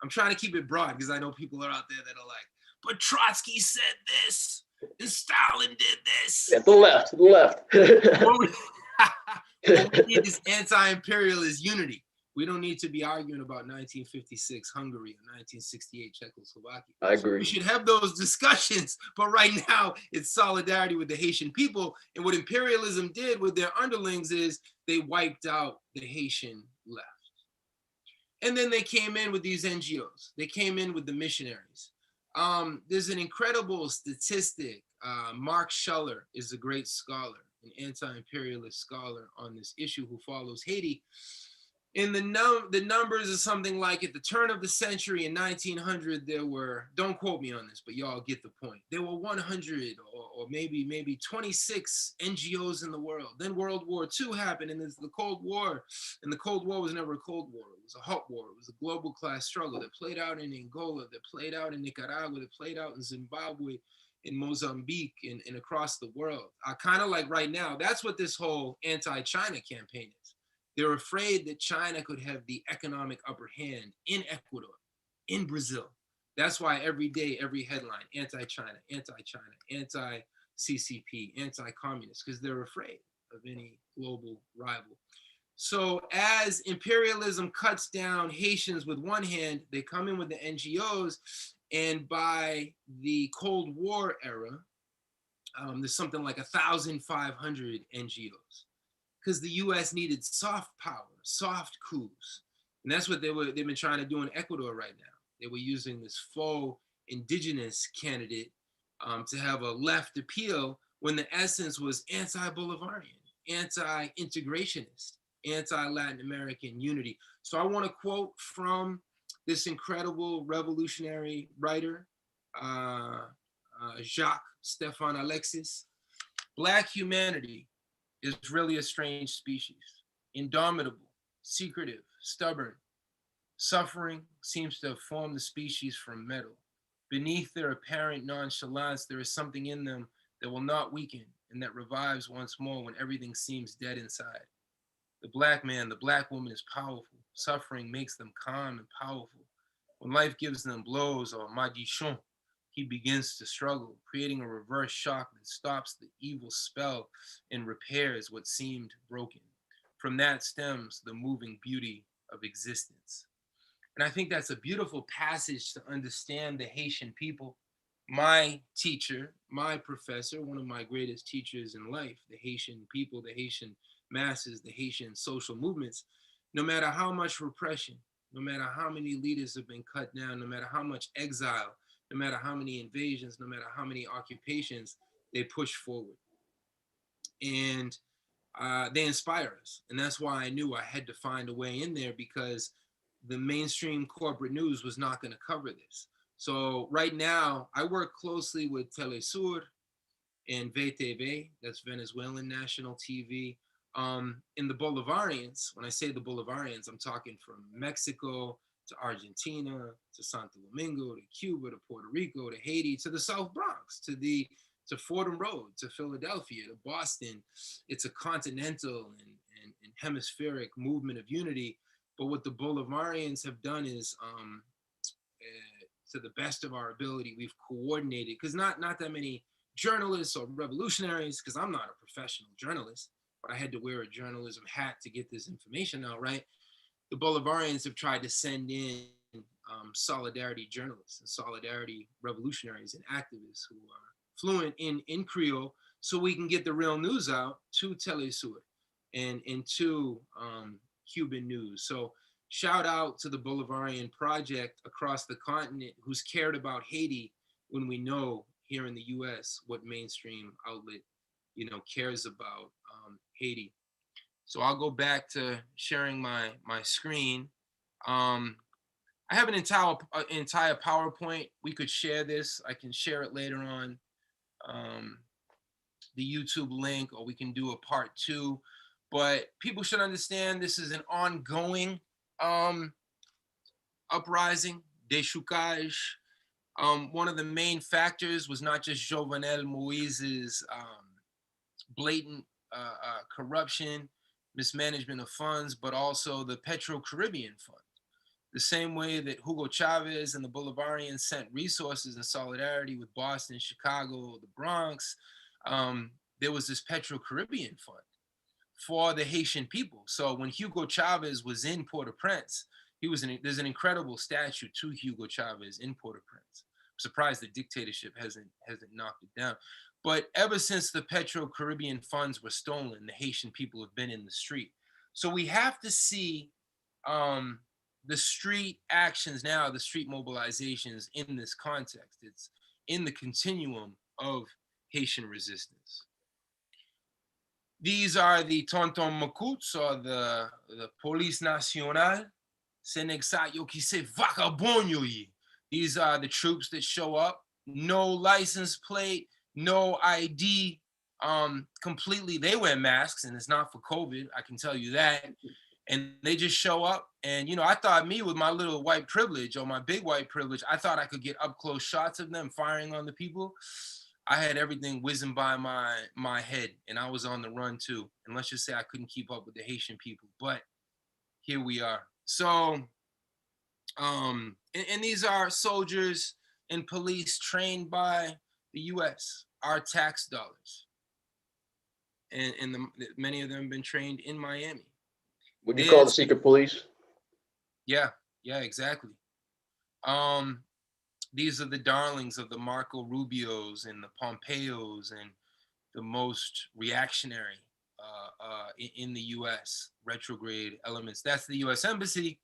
I'm trying to keep it broad because I know people are out there that are like, but Trotsky said this, and Stalin did this. At the left, to the left. What we need is anti-imperialist unity. We don't need to be arguing about 1956 Hungary or 1968 Czechoslovakia. I agree. We should have those discussions, but right now it's solidarity with the Haitian people. And what imperialism did with their underlings is they wiped out the Haitian left. And then they came in with these NGOs. They came in with the missionaries. There's an incredible statistic. Mark Schuller is a great scholar, an anti-imperialist scholar on this issue who follows Haiti. And the numbers are something like at the turn of the century in 1900, there were, don't quote me on this, but y'all get the point. There were 100 or maybe 26 NGOs in the world. Then World War II happened, and there's the Cold War. And the Cold War was never a Cold War. It was a hot war. It was a global class struggle that played out in Angola, that played out in Nicaragua, that played out in Zimbabwe, in Mozambique, and across the world. Kind of like right now, that's what this whole anti-China campaign is. They're afraid that China could have the economic upper hand in Ecuador, in Brazil. That's why every day, every headline, anti-China, anti-China, anti-CCP, anti-communist, because they're afraid of any global rival. So as imperialism cuts down Haitians with one hand, they come in with the NGOs, and by the Cold War era, there's something like 1,500 NGOs. Because the U.S. needed soft power, soft coups. And that's what they've been trying to do in Ecuador right now. They were using this faux indigenous candidate to have a left appeal when the essence was anti-Bolivarian, anti-integrationist, anti-Latin American unity. So I want to quote from this incredible revolutionary writer, Jacques Stefan Alexis. Black humanity is really a strange species, indomitable, secretive, stubborn. Suffering seems to have formed the species from metal. Beneath their apparent nonchalance, there is something in them that will not weaken and that revives once more when everything seems dead inside. The black man, the black woman is powerful. Suffering makes them calm and powerful. When life gives them blows or malediction, he begins to struggle, creating a reverse shock that stops the evil spell and repairs what seemed broken. From that stems the moving beauty of existence. And I think that's a beautiful passage to understand the Haitian people. My teacher, my professor, one of my greatest teachers in life, the Haitian people, the Haitian masses, the Haitian social movements, no matter how much repression, no matter how many leaders have been cut down, no matter how much exile, no matter how many invasions, no matter how many occupations, they push forward. And they inspire us. And that's why I knew I had to find a way in there, because the mainstream corporate news was not going to cover this. So right now, I work closely with Telesur and VTV, that's Venezuelan national TV. In the Bolivarians, when I say the Bolivarians, I'm talking from Mexico to Argentina, to Santo Domingo, to Cuba, to Puerto Rico, to Haiti, to the South Bronx, to Fordham Road, to Philadelphia, to Boston. It's a continental and hemispheric movement of unity. But what the Bolivarians have done is, to the best of our ability, we've coordinated, because not that many journalists or revolutionaries, because I'm not a professional journalist, but I had to wear a journalism hat to get this information out, right? The Bolivarians have tried to send in solidarity journalists and solidarity revolutionaries and activists who are fluent in Creole, so we can get the real news out to Telesur and to Cuban news. So shout out to the Bolivarian Project across the continent who's cared about Haiti when we know here in the US what mainstream outlet, cares about Haiti. So I'll go back to sharing my screen. I have an entire PowerPoint. We could share this. I can share it later on the YouTube link, or we can do a part 2. But people should understand this is an ongoing um, uprising, déchoucage. One of the main factors was not just Jovenel Moise's blatant corruption, mismanagement of funds, but also the Petro-Caribbean Fund. The same way that Hugo Chavez and the Bolivarians sent resources in solidarity with Boston, Chicago, the Bronx, there was this Petro-Caribbean Fund for the Haitian people. So when Hugo Chavez was in Port-au-Prince, there's an incredible statue to Hugo Chavez in Port-au-Prince. I'm surprised the dictatorship hasn't knocked it down. But ever since the Petro-Caribbean funds were stolen, the Haitian people have been in the street. So we have to see um, the street actions now, the street mobilizations in this context. It's in the continuum of Haitian resistance. These are the Tonton Makuts, or the Police Nationale. Senexayo qui se vagabonyo yi. These are the troops that show up. No license plate, no ID. Completely, they wear masks, and it's not for COVID. I can tell you that. And they just show up. And I thought, me with my little white privilege, or my big white privilege, I thought I could get up close shots of them firing on the people. I had everything whizzing by my head, and I was on the run too. And let's just say I couldn't keep up with the Haitian people, but here we are. So, and these are soldiers and police trained by the U.S., our tax dollars, and many of them have been trained in Miami. Would you call the secret police? Yeah, exactly. These are the darlings of the Marco Rubios and the Pompeos and the most reactionary in the U.S. retrograde elements. That's the U.S. Embassy.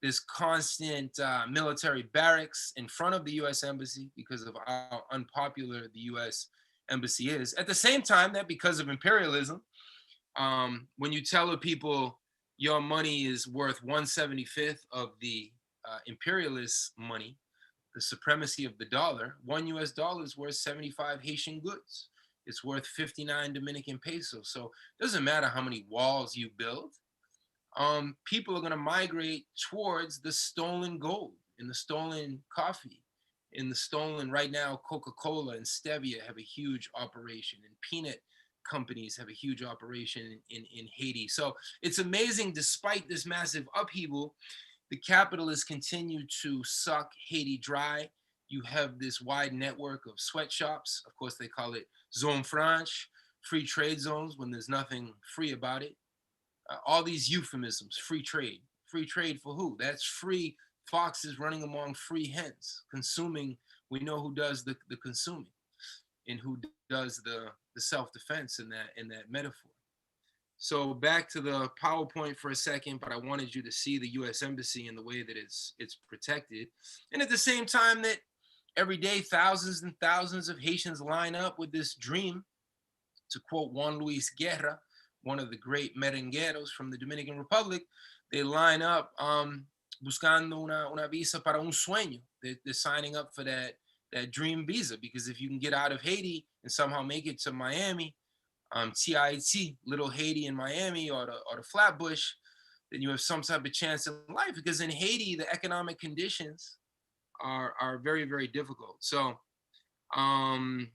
There's constant military barracks in front of the U.S. Embassy because of how unpopular the U.S. Embassy is. At the same time, that because of imperialism, when you tell people your money is worth 1/75th of the imperialist money, the supremacy of the dollar, one US dollar is worth 75 Haitian goods. It's worth 59 Dominican pesos. So it doesn't matter how many walls you build. People are going to migrate towards the stolen gold and the stolen coffee and the stolen, right now, Coca-Cola and Stevia have a huge operation, and peanut companies have a huge operation in Haiti. So it's amazing, despite this massive upheaval, the capitalists continue to suck Haiti dry. You have this wide network of sweatshops. Of course, they call it zone franche, free trade zones, when there's nothing free about it. All these euphemisms, free trade. Free trade for who? That's free foxes running among free hens, consuming. We know who does the consuming and who does the self-defense in that metaphor. So back to the PowerPoint for a second, but I wanted you to see the U.S. Embassy in the way that it's protected. And at the same time that every day thousands and thousands of Haitians line up with this dream, to quote Juan Luis Guerra, one of the great merengueros from the Dominican Republic, they line up buscando una visa para un sueño. They're signing up for that dream visa, because if you can get out of Haiti and somehow make it to Miami, TIT, Little Haiti in Miami, or the Flatbush, then you have some type of chance in life. Because in Haiti, the economic conditions are very, very difficult. So, and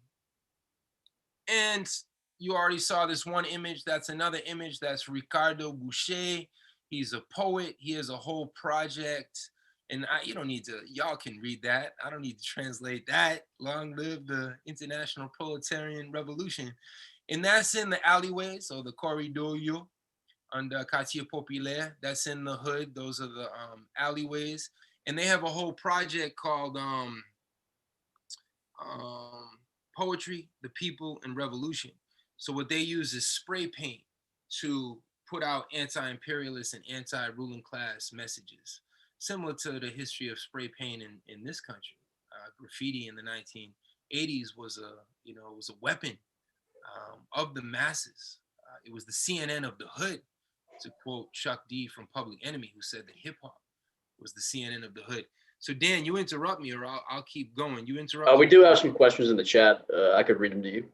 you already saw this one image. That's another image. That's Ricardo Boucher. He's a poet. He has a whole project. And you don't need to, y'all can read that. I don't need to translate that. Long live the International Proletarian Revolution. And that's in the alleyways, or the corridoio under Quartier Populaire. That's in the hood. Those are the alleyways. And they have a whole project called Poetry, the People, and Revolution. So what they use is spray paint to put out anti-imperialist and anti-ruling class messages, similar to the history of spray paint in this country. Graffiti in the 1980s was a weapon of the masses. It was the CNN of the hood, to quote Chuck D from Public Enemy, who said that hip hop was the CNN of the hood. So Dan, you interrupt me, or I'll keep going. You interrupt. We do have some questions in the chat. I could read them to you.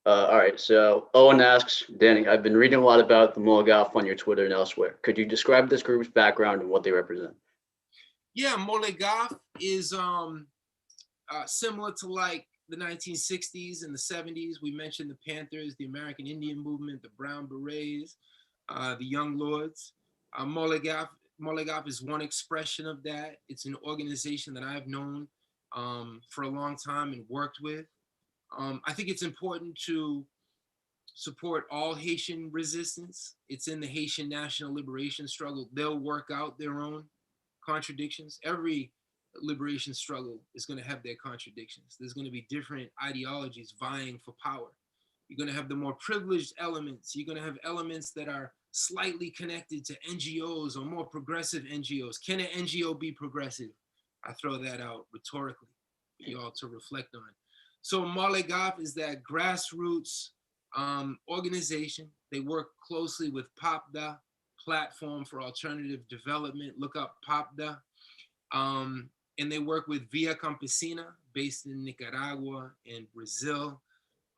All right. So Owen asks, Danny, I've been reading a lot about the Mulligaff on your Twitter and elsewhere. Could you describe this group's background and what they represent? Yeah, Molegaaf is similar to like the 1960s and the 70s. We mentioned the Panthers, the American Indian movement, the Brown Berets, the Young Lords. Molegaaf is one expression of that. It's an organization that I've known for a long time and worked with. I think it's important to support all Haitian resistance. It's in the Haitian national liberation struggle. They'll work out their own contradictions. Every liberation struggle is going to have their contradictions. There's going to be different ideologies vying for power. You're going to have the more privileged elements. You're going to have elements that are slightly connected to NGOs or more progressive NGOs. Can an NGO be progressive? I throw that out rhetorically for you all to reflect on. So Malegaf is that grassroots organization. They work closely with PAPDA, Platform for Alternative Development. Look up PAPDA. And they work with Via Campesina, based in Nicaragua and Brazil.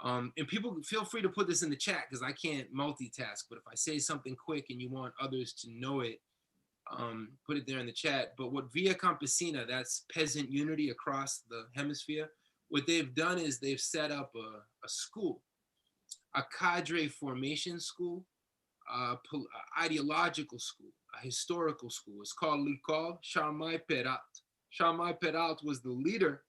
And people feel free to put this in the chat because I can't multitask. But if I say something quick and you want others to know it, put it there in the chat. But what Via Campesina, that's peasant unity across the hemisphere, what they've done is they've set up a school, a cadre formation school, ideological school, a historical school. It's called L'École Charmai Perat. Charmai Perat was the leader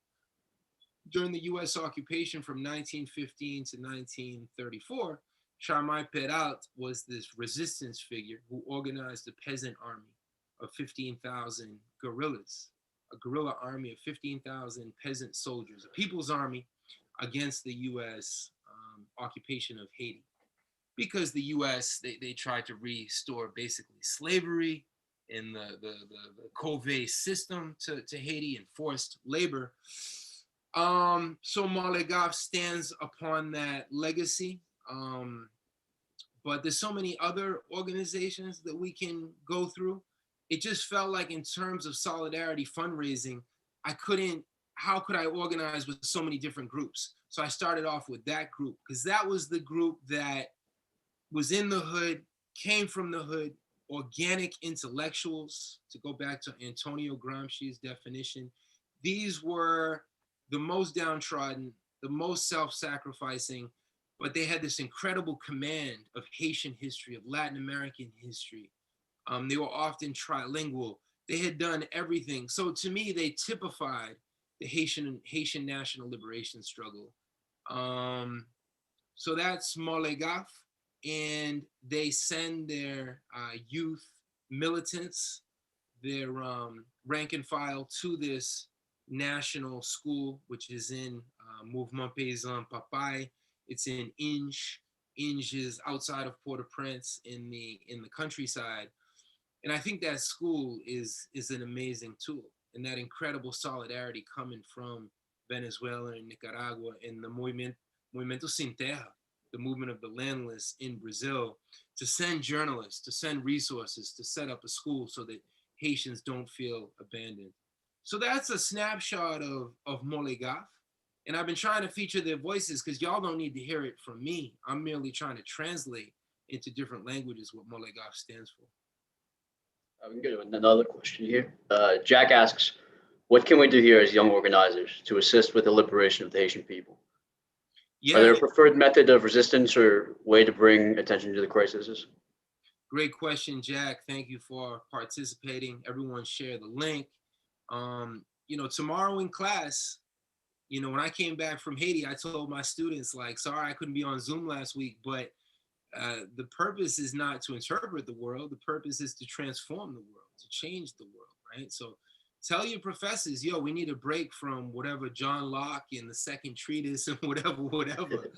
during the US occupation from 1915 to 1934. Charmai Perat was this resistance figure who organized a peasant army of 15,000 guerrillas, a guerrilla army of 15,000 peasant soldiers, a people's army against the US occupation of Haiti. Because the US, they tried to restore basically slavery in the Covey system to Haiti and forced labor. So Malegaf stands upon that legacy. But there's so many other organizations that we can go through. It just felt like in terms of solidarity fundraising, how could I organize with so many different groups? So I started off with that group because that was the group that was in the hood, came from the hood, organic intellectuals, to go back to Antonio Gramsci's definition. These were the most downtrodden, the most self-sacrificing, but they had this incredible command of Haitian history, of Latin American history. They were often trilingual. They had done everything. So to me, they typified the Haitian national liberation struggle. So that's Molegaf, and they send their youth militants, their rank and file, to this national school, which is in Mouvement Paysan Papaye. It's in Inge. Inge is outside of Port-au-Prince in the countryside. And I think that school is an amazing tool, and that incredible solidarity coming from Venezuela and Nicaragua and the Movimiento Sin Terra, the movement of the landless in Brazil, to send journalists, to send resources, to set up a school so that Haitians don't feel abandoned. So that's a snapshot of Molegaf. And I've been trying to feature their voices because y'all don't need to hear it from me. I'm merely trying to translate into different languages what Molegaf stands for. We can go to another question here. Jack asks, what can we do here as young organizers to assist with the liberation of the Haitian people? Yeah, Are there a preferred method of resistance or way to bring attention to the crises? great question, Jack. Thank you for participating. Everyone share the link. Tomorrow in class, when I came back from Haiti, I told my students, like, sorry, I couldn't be on Zoom last week, but the purpose is not to interpret the world. The purpose is to transform the world, to change the world, right? So tell your professors, yo, we need a break from whatever John Locke in the second treatise and whatever.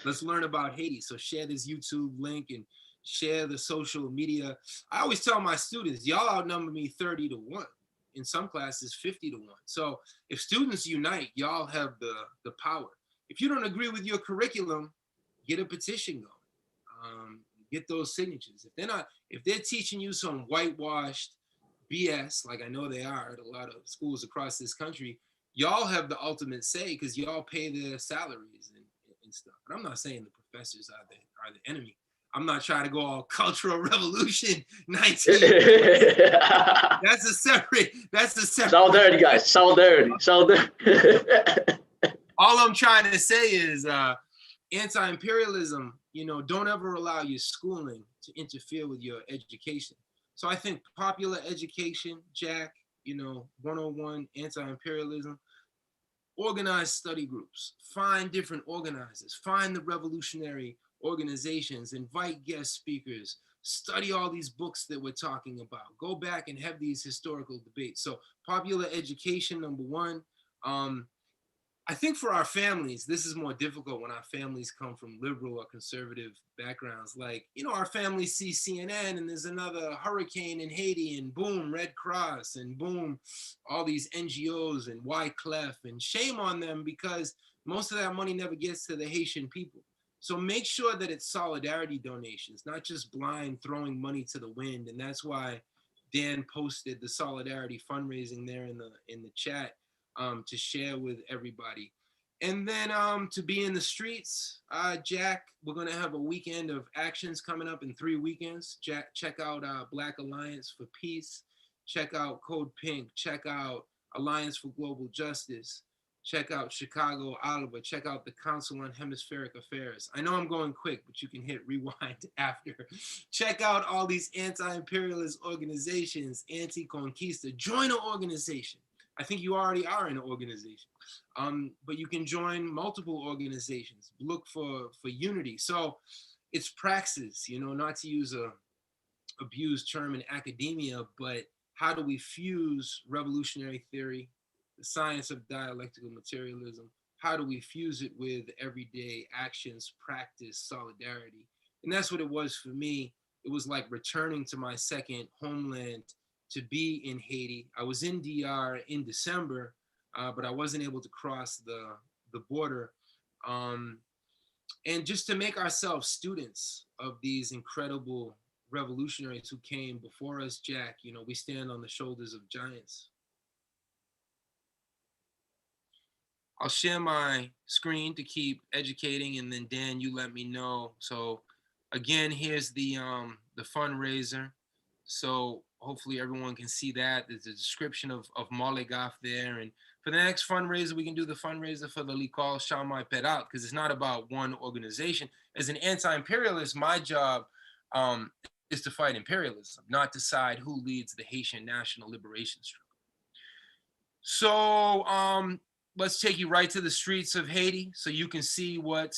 Let's learn about Haiti. So share this YouTube link and share the social media. I always tell my students, y'all outnumber me 30-1. In some classes, 50-1. So if students unite, y'all have the power. If you don't agree with your curriculum, get a petition going. Get those signatures. If they're teaching you some whitewashed BS, like I know they are at a lot of schools across this country, y'all have the ultimate say because y'all pay their salaries and stuff. And I'm not saying the professors are the enemy. I'm not trying to go all cultural revolution 19. That's a separate. Solidarity, guys. Solidarity. All I'm trying to say is anti-imperialism. Don't ever allow your schooling to interfere with your education. So I think popular education, Jack, 101 anti-imperialism, organize study groups, find different organizers, find the revolutionary organizations, invite guest speakers, study all these books that we're talking about, go back and have these historical debates. So popular education, number one. I think for our families, this is more difficult when our families come from liberal or conservative backgrounds. Like, our families see CNN and there's another hurricane in Haiti and boom, Red Cross and boom, all these NGOs and Wyclef, and shame on them because most of that money never gets to the Haitian people. So make sure that it's solidarity donations, not just blind throwing money to the wind. And that's why Dan posted the solidarity fundraising there in the chat to share with everybody. And then to be in the streets, Jack, we're going to have a weekend of actions coming up in 3 weekends. Jack, check out Black Alliance for Peace. Check out Code Pink. Check out Alliance for Global Justice. Check out Chicago Oliver. Check out the Council on Hemispheric Affairs. I know I'm going quick, but you can hit rewind after. Check out all these anti-imperialist organizations, anti-conquista. Join an organization. I think you already are in an organization, but you can join multiple organizations. Look for unity. So it's praxis, not to use a abused term in academia, but how do we fuse revolutionary theory, the science of dialectical materialism? How do we fuse it with everyday actions, practice, solidarity? And that's what it was for me. It was like returning to my second homeland, to be in Haiti. I was in DR in December, but I wasn't able to cross the border. And just to make ourselves students of these incredible revolutionaries who came before us, Jack, we stand on the shoulders of giants. I'll share my screen to keep educating, and then Dan, you let me know. So again, here's the fundraiser. So hopefully everyone can see that. There's a description of Molegaf there. And for the next fundraiser, we can do the fundraiser for the L'école Chamai Peral, because it's not about one organization. As an anti-imperialist, my job is to fight imperialism, not decide who leads the Haitian national liberation struggle. So let's take you right to the streets of Haiti so you can see what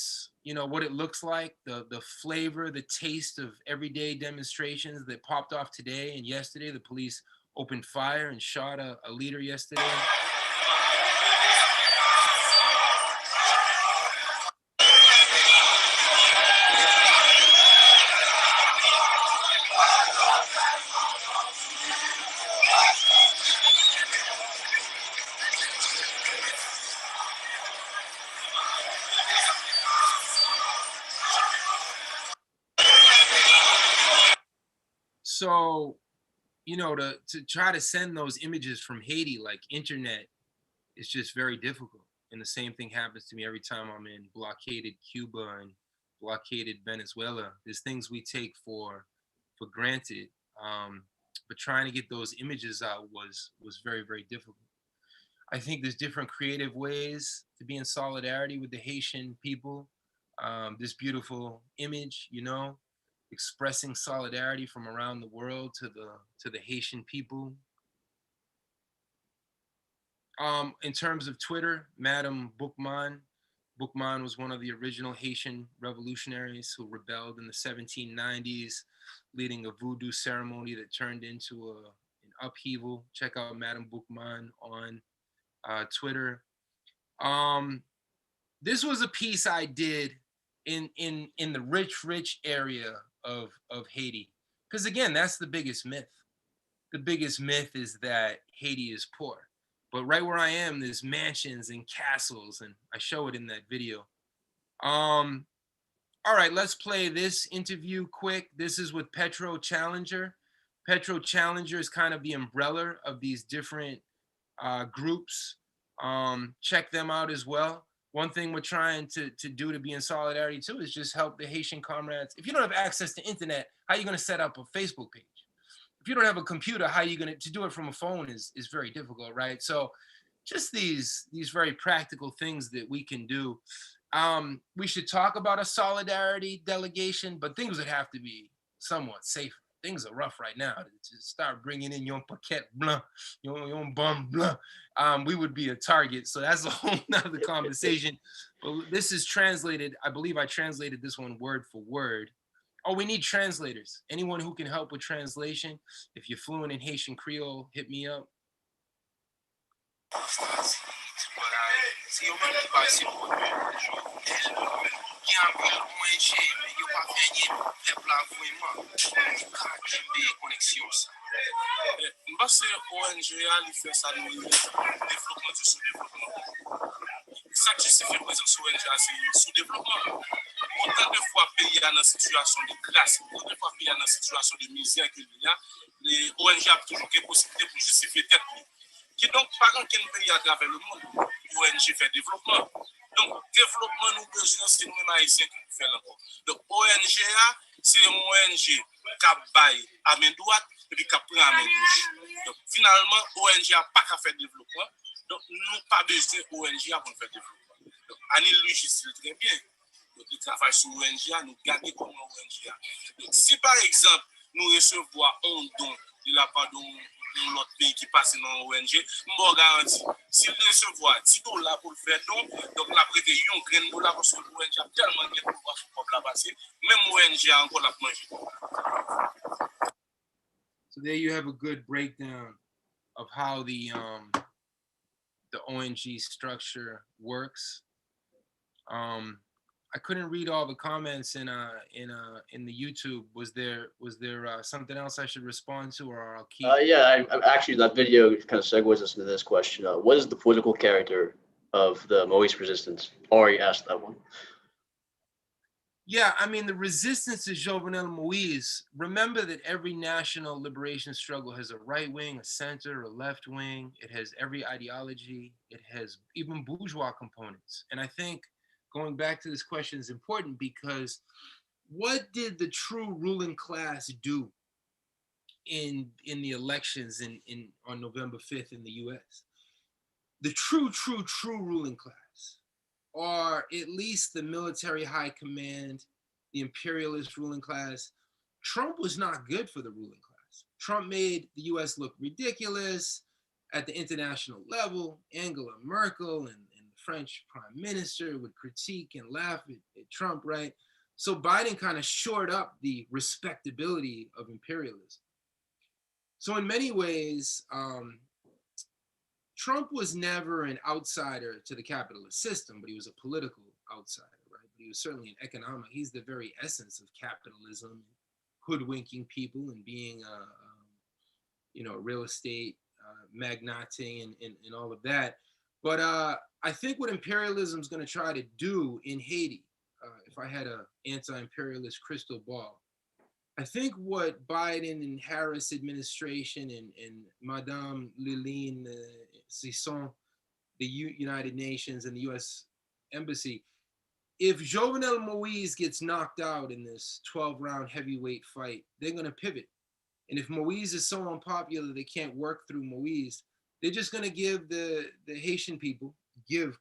it looks like, the flavor, the taste of everyday demonstrations that popped off today and yesterday. The police opened fire and shot a leader yesterday. So, to try to send those images from Haiti, like internet, is just very difficult. And the same thing happens to me every time I'm in blockaded Cuba and blockaded Venezuela. There's things we take for granted, but trying to get those images out was very, very difficult. I think there's different creative ways to be in solidarity with the Haitian people. This beautiful image, expressing solidarity from around the world to the Haitian people. In terms of Twitter, Madame Boukman was one of the original Haitian revolutionaries who rebelled in the 1790s, leading a voodoo ceremony that turned into an upheaval. Check out Madame Boukman on Twitter. This was a piece I did in the rich area of Haiti, because again, that's the biggest myth. The biggest myth is that Haiti is poor. But right where I am, there's mansions and castles, and I show it in that video. All right, let's play this interview quick. This is with Petro Challenger. Petro Challenger is kind of the umbrella of these different groups. Check them out as well. one thing we're trying to do to be in solidarity too is just help the Haitian comrades. If you don't have access to internet, how are you going to set up a Facebook page? If you don't have a computer, how are you going to do it from a phone is very difficult, right? So just these very practical things that we can do. We should talk about a solidarity delegation, but things would have to be somewhat safer. Things are rough right now. To start bringing in your paquet blanc, your bum blanc, we would be a target. So that's a whole nother conversation. But this is translated. I believe I translated this one word for word. Oh, we need translators. Anyone who can help with translation. If you're fluent in Haitian Creole, hit me up. Se yo men ki pase pou ki an vil ONG, men yo pa fenye pep la vweman. Yo ka kembe koneksyon sa. Mba se ONG a li fe sa li développement du sous-développement. Ça qui se fait présence ONG a c'est sous-développement. Autant de fois pays a dans situation de grâce, autant de fois pays a dans situation de misère que il y a, les ONG a toujours des possibilités pour justifier tête. Qui donc, par exemple, quel pays à travers le monde, l'ONG fait développement. Donc, développement, nous besoin, c'est nous-mêmes haïtiens qui nous faisons encore. Donc, ONG, c'est une ONG qui baille à main droite et puis qui prend à main gauche. Donc, finalement, ONG n'a pas qu'à faire développement. Donc, nous n'avons pas besoin d'ONG pour faire développement. Donc, Anil Lugis, très bien. Donc, il travaille sur ONG, nous gardons comme ONG. Donc, si par exemple, nous recevons un don de la part l'autre pays qui passe dans l'ONG, je garantis, s'il recevoir $10 pour le faire don, donc la prêter un grain de dollar parce que l'ONG a tellement de pouvoir pour la passer, même l'ONG a encore la manger. So there you have a good breakdown of how the ONG structure works. I couldn't read all the comments in the YouTube. Was there something else I should respond to, or I'll keep? Yeah, actually that video kind of segues us into this question. What is the political character of the Moise resistance? Ari asked that one. Yeah, I mean, the resistance is Jovenel Moise. Remember that every national liberation struggle has a right wing, a center, a left wing. It has every ideology. It has even bourgeois components. And I think going back to this question is important because what did the true ruling class do in the elections on November 5th in the US? The true ruling class, or at least the military high command, the imperialist ruling class. Trump was not good for the ruling class. Trump made the US look ridiculous at the international level. Angela Merkel and the French prime minister would critique and laugh at Trump, right? So Biden kind of shored up the respectability of imperialism. So in many ways, Trump was never an outsider to the capitalist system, but he was a political outsider, right? But he was certainly an economic. He's the very essence of capitalism, hoodwinking people and being a real estate magnate and all of that. But I think what imperialism is going to try to do in Haiti, if I had an anti-imperialist crystal ball, I think what Biden and Harris administration and Madame Liline Sisson, the United Nations and the U.S. Embassy, if Jovenel Moise gets knocked out in this 12-round heavyweight fight, they're going to pivot. And if Moise is so unpopular they can't work through Moise, they're just going to give the Haitian people,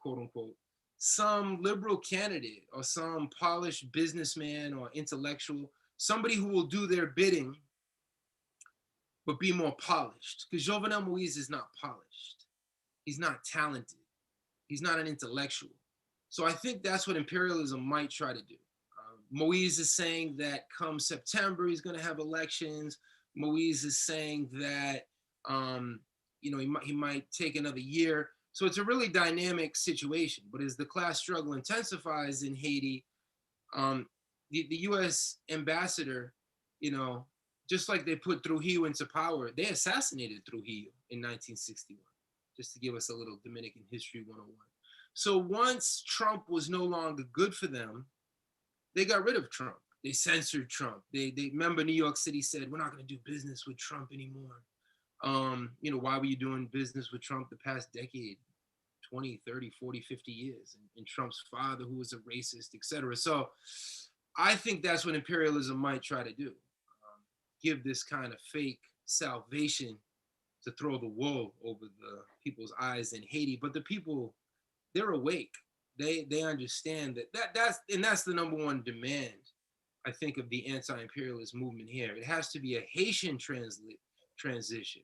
quote unquote, some liberal candidate or some polished businessman or intellectual, somebody who will do their bidding, but be more polished. Because Jovenel Moise is not polished. He's not talented. He's not an intellectual. So I think that's what imperialism might try to do. Moise is saying that come September, he's going to have elections. Moise is saying that, he might take another year. So it's a really dynamic situation. But as the class struggle intensifies in Haiti, the U.S. ambassador, just like they put Trujillo into power, they assassinated Trujillo in 1961, just to give us a little Dominican history 101. So once Trump was no longer good for them, they got rid of Trump. They censored Trump. They remember New York City said, we're not going to do business with Trump anymore. Why were you doing business with Trump the past decade? 20, 30, 40, 50 years, and Trump's father, who was a racist, etc. So I think that's what imperialism might try to do, give this kind of fake salvation to throw the wool over the people's eyes in Haiti. But the people, they're awake. They understand that's the number one demand, I think, of the anti-imperialist movement here. It has to be a Haitian transition.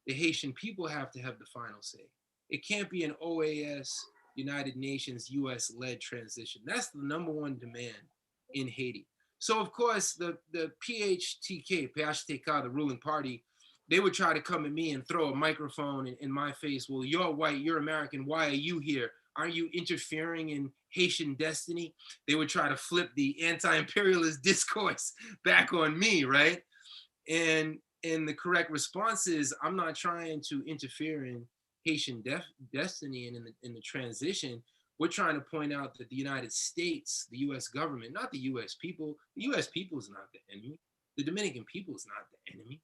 The Haitian people have to have the final say. It can't be an OAS, United Nations, US led transition. That's the number one demand in Haiti. So of course the PHTK, the ruling party, they would try to come at me and throw a microphone in my face. Well, you're white, you're American. Why are you here? Aren't you interfering in Haitian destiny? They would try to flip the anti-imperialist discourse back on me, right? And the correct response is, I'm not trying to interfere in Haitian destiny and in the transition. We're trying to point out that the United States, the U.S. government, not the U.S. people, the U.S. people is not the enemy. The Dominican people is not the enemy.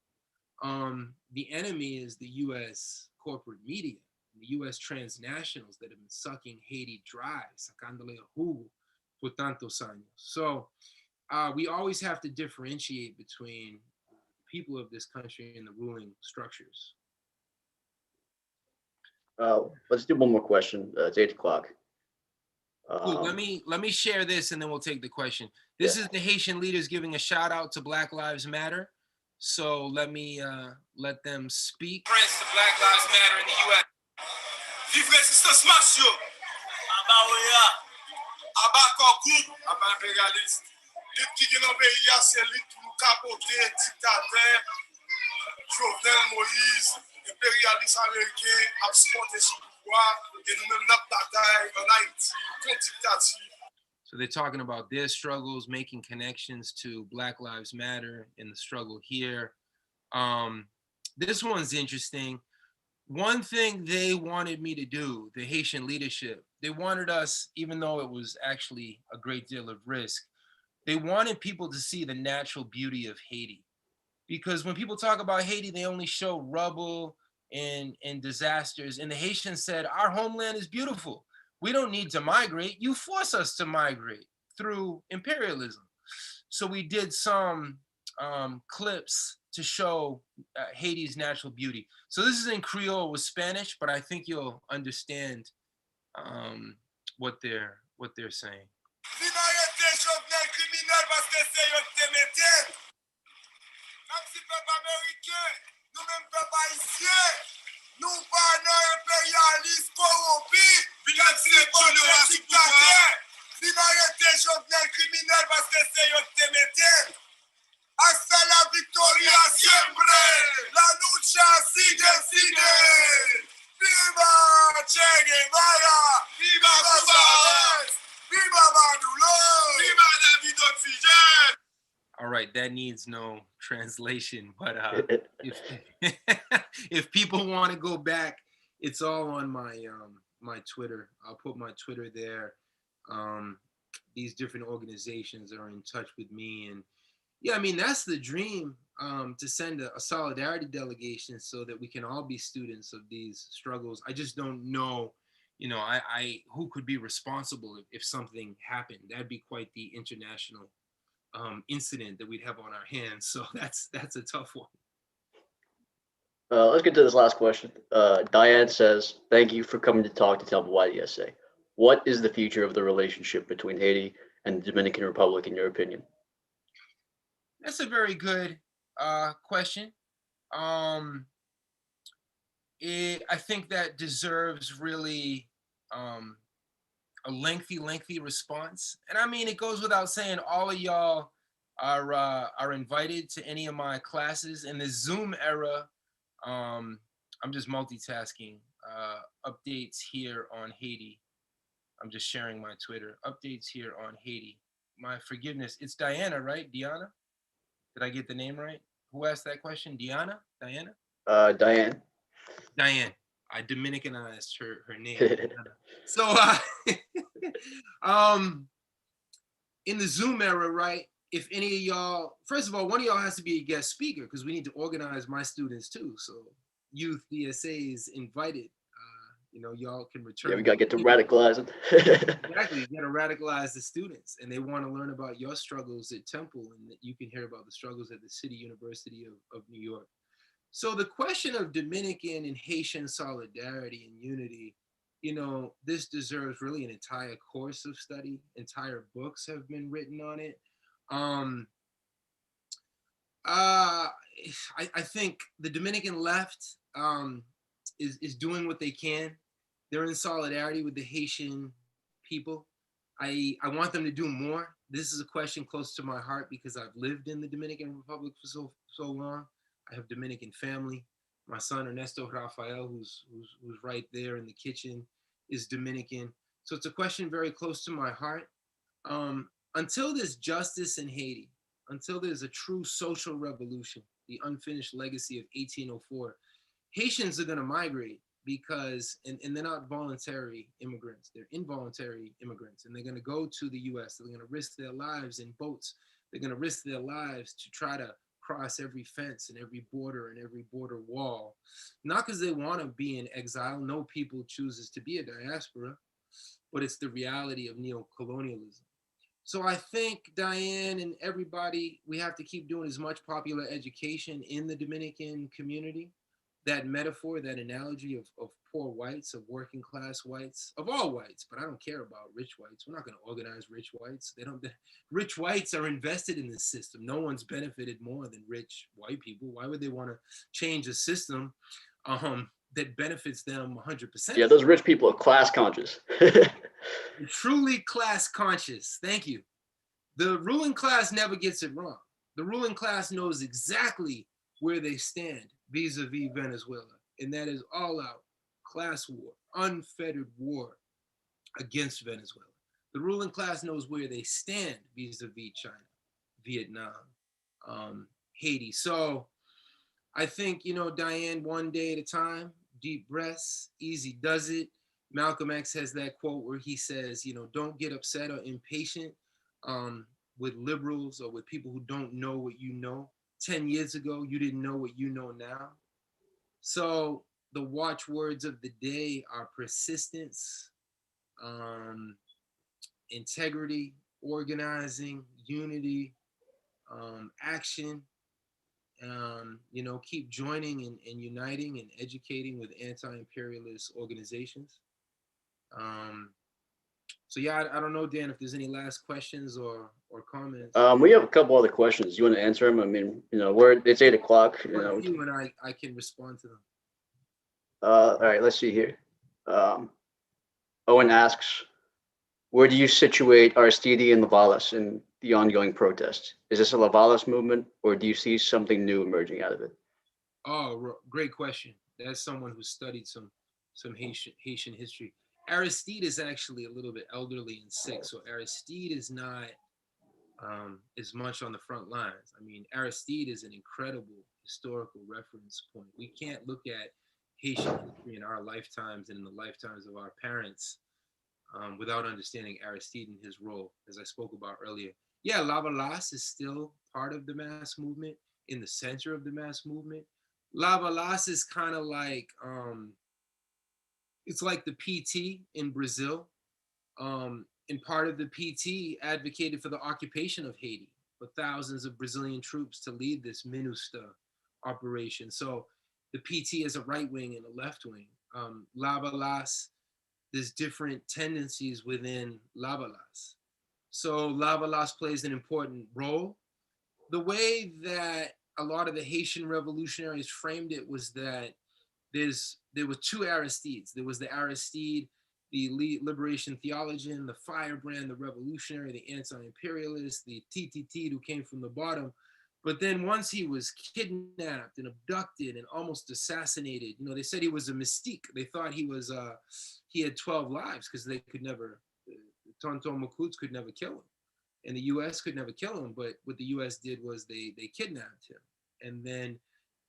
The enemy is the U.S. corporate media, the U.S. transnationals that have been sucking Haiti dry, sacándole el jugo por tantos años. So we always have to differentiate between people of this country and the ruling structures. Let's do one more question. It's 8 o'clock. Cool. Let me share this and then we'll take the question. This is the Haitian leaders giving a shout out to Black Lives Matter. So let me let them speak. Friends to Black Lives Matter in the U.S. Vive résistance martiaux. Abaoya. Abakokou. Abaimpérialiste. Lutte qui est dans le pays, c'est lutte pour capoter dictateur. Jovenel Moïse, impérialiste américain, a supporté son pouvoir et nous-mêmes notre bataille en Haïti contre dictature. So they're talking about their struggles, making connections to Black Lives Matter and the struggle here. This one's interesting. One thing they wanted me to do, the Haitian leadership, they wanted us, even though it was actually a great deal of risk, they wanted people to see the natural beauty of Haiti. Because when people talk about Haiti, they only show rubble and disasters. And the Haitians said, our homeland is beautiful. We don't need to migrate. You force us to migrate through imperialism. So we did some clips to show Haiti's natural beauty. So this is in Creole with Spanish, but I think you'll understand what they're saying. Nous pas impérialistes corrompus, minorité Jovenel criminel parce que c'est eux qui te mettaient. Hasta la victoria siempre, la lucha sigue, sigue. Viva Che Guevara, viva Chávez, viva Maduro, viva David Oxygen. All right, that needs no translation, but if people want to go back, it's all on my my Twitter. I'll put my Twitter there. These different organizations are in touch with me, and yeah, I mean that's the dream, to send a solidarity delegation so that we can all be students of these struggles. I just don't know, I who could be responsible if something happened. That'd be quite the international incident that we'd have on our hands. So that's a tough one. Let's get to this last question. Diane says, thank you for coming to talk to Tell Me Why DSA. What is the future of the relationship between Haiti and the Dominican Republic, in your opinion? That's a very good question. I think that deserves really a lengthy response. And I mean, it goes without saying, all of y'all are invited to any of my classes in the Zoom era. I'm just multitasking. Updates here on Haiti. I'm just sharing my Twitter. Updates here on Haiti. My forgiveness. It's Diana, right? Diana? Did I get the name right? Who asked that question? Diana? Diana? Diane. Diane. I Dominicanized her name. So in the Zoom era, right? If any of y'all, first of all, one of y'all has to be a guest speaker because we need to organize my students too. So Youth DSA is invited, Y'all can Yeah, return we to gotta get to Haiti. radicalizing. Exactly, you got to radicalize the students, and they want to learn about your struggles at Temple, and that you can hear about the struggles at the City University of New York. So the question of Dominican and Haitian solidarity and unity, this deserves really an entire course of study. Entire books have been written on it. Um, uh, I think the Dominican left is doing what they can. They're in solidarity with the Haitian people. I want them to do more. This is a question close to my heart because I've lived in the Dominican Republic for so long. I have Dominican family. My son Ernesto Rafael, who's right there in the kitchen, is Dominican. So it's a question very close to my heart. Until there's justice in Haiti, until there's a true social revolution, the unfinished legacy of 1804, Haitians are going to migrate and they're not voluntary immigrants, they're involuntary immigrants, and they're going to go to the US. They're going to risk their lives in boats. They're going to risk their lives to try to cross every fence and every border wall, not because they want to be in exile. No people chooses to be a diaspora, but it's the reality of neo-colonialism. So I think Diane and everybody, we have to keep doing as much popular education in the Dominican community. That metaphor, that analogy of poor whites, of working class whites, of all whites, but I don't care about rich whites. We're not going to organize rich whites. They don't. Rich whites are invested in this system. No one's benefited more than rich white people. Why would they want to change a system that benefits them 100%? Yeah, those rich people are class conscious. Truly class conscious. Thank you. The ruling class never gets it wrong. The ruling class knows exactly where they stand vis-a-vis Venezuela, and that is all out class war, unfettered war against Venezuela. The ruling class knows where they stand vis-a-vis China, Vietnam, Haiti. So I think, Diane, one day at a time, deep breaths, easy does it. Malcolm X has that quote where he says, don't get upset or impatient um, with liberals or with people who don't know what you know. 10 years ago, you didn't know what you know now. So the watchwords of the day are persistence, um, integrity, organizing, unity, action, keep joining and uniting and educating with anti-imperialist organizations. Um, so yeah, I don't know, Dan, if there's any last questions or comments. We have a couple other questions. You want to answer them? I mean, it's 8 o'clock. What to you and I can respond to them. All right, let's see here. Um, Owen asks, where do you situate Aristide and Lavalas in the ongoing protest? Is this a Lavalas movement, or do you see something new emerging out of it? Oh, great question. That's someone who studied some Haitian history. Aristide is actually a little bit elderly and sick, so Aristide is not as much on the front lines. I mean, Aristide is an incredible historical reference point. We can't look at Haitian history in our lifetimes and in the lifetimes of our parents without understanding Aristide and his role, as I spoke about earlier. Yeah, Lavalas is still part of the mass movement, in the center of the mass movement. Lavalas is kind of like it's like the PT in Brazil. And part of the PT advocated for the occupation of Haiti, for thousands of Brazilian troops to lead this MINUSTA operation. So the PT is a right wing and a left wing. Lavalas, there's different tendencies within Lavalas. So Lavalas plays an important role. The way that a lot of the Haitian revolutionaries framed it was that there were two Aristides. There was the Aristide, the liberation theologian, the firebrand, the revolutionary, the anti-imperialist, the TTT who came from the bottom. But then once he was kidnapped and abducted and almost assassinated, they said he was a mystique. They thought he had 12 lives because they could never, Tonton Makuts could never kill him. And the U.S. could never kill him. But what the U.S. did was they kidnapped him. And then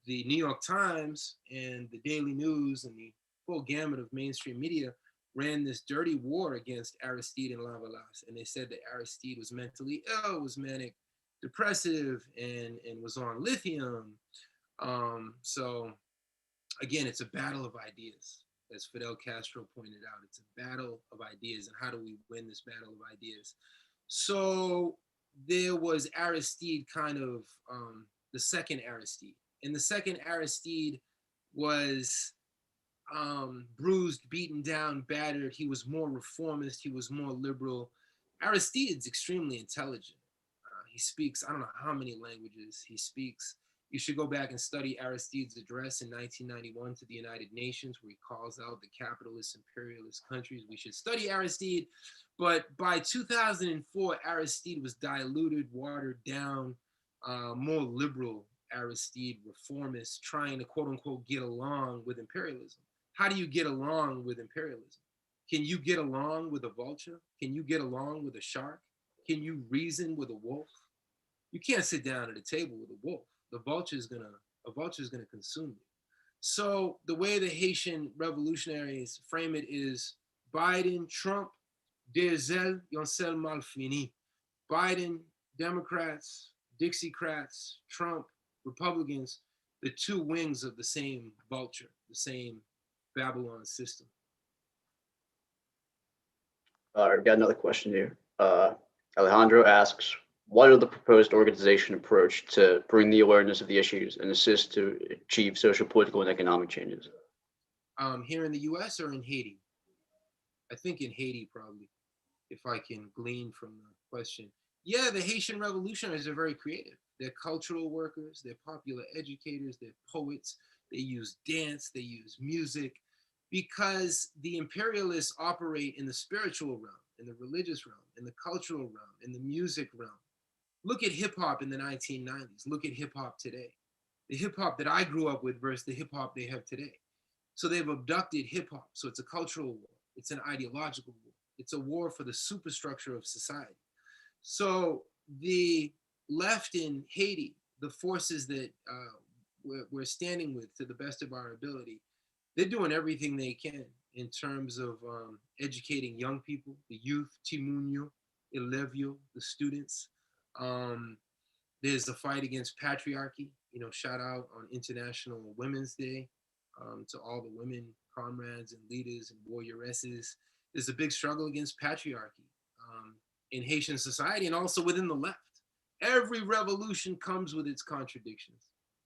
the New York Times and the Daily News and the full gamut of mainstream media ran this dirty war against Aristide and Lavalas. And they said that Aristide was mentally ill, was manic depressive, and was on lithium. So again, it's a battle of ideas. as Fidel Castro pointed out. It's a battle of ideas, and how do we win this battle of ideas? So there was Aristide, kind of the second Aristide, and the second Aristide was bruised, beaten down, battered. He was more reformist. He was more liberal. Aristide's extremely intelligent. He speaks, I don't know how many languages he speaks. You should go back and study Aristide's address in 1991 to the United Nations, where he calls out the capitalist, imperialist countries. We should study Aristide. But by 2004, Aristide was diluted, watered down, more liberal Aristide, reformist, trying to quote unquote get along with imperialism. How do you get along with imperialism? Can you get along with a vulture? Can you get along with a shark? Can you reason with a wolf? You can't sit down at a table with a wolf. The vulture is gonna a vulture is gonna consume you. So the way the Haitian revolutionaries frame it is Biden, Trump, des ailes, yon seul mal fini. Biden, Democrats, Dixiecrats, Trump, Republicans, the two wings of the same vulture, the same Babylon system. All right, got another question here. Alejandro asks, what are the proposed organization approach to bring the awareness of the issues and assist to achieve social, political, and economic changes? Here in the US or in Haiti? I think in Haiti, probably, if I can glean from the question. Yeah, the Haitian revolutionaries are very creative. They're cultural workers, they're popular educators, they're poets, they use dance, they use music, because the imperialists operate in the spiritual realm, in the religious realm, in the cultural realm, in the music realm. Look at hip hop in the 1990s. Look at hip hop today. The hip hop that I grew up with versus the hip hop they have today. So they've abducted hip hop. So it's a cultural war. It's an ideological war. It's a war for the superstructure of society. So the left in Haiti, the forces that we're standing with to the best of our ability, they're doing everything they can in terms of educating young people, the youth, Timunyo, Elevio, the students. Um, there's a fight against patriarchy. You know, shout out on International Women's Day to all the women comrades and leaders and warrioresses. There's a big struggle against patriarchy in Haitian society and also within the left. Every revolution comes with its contradictions.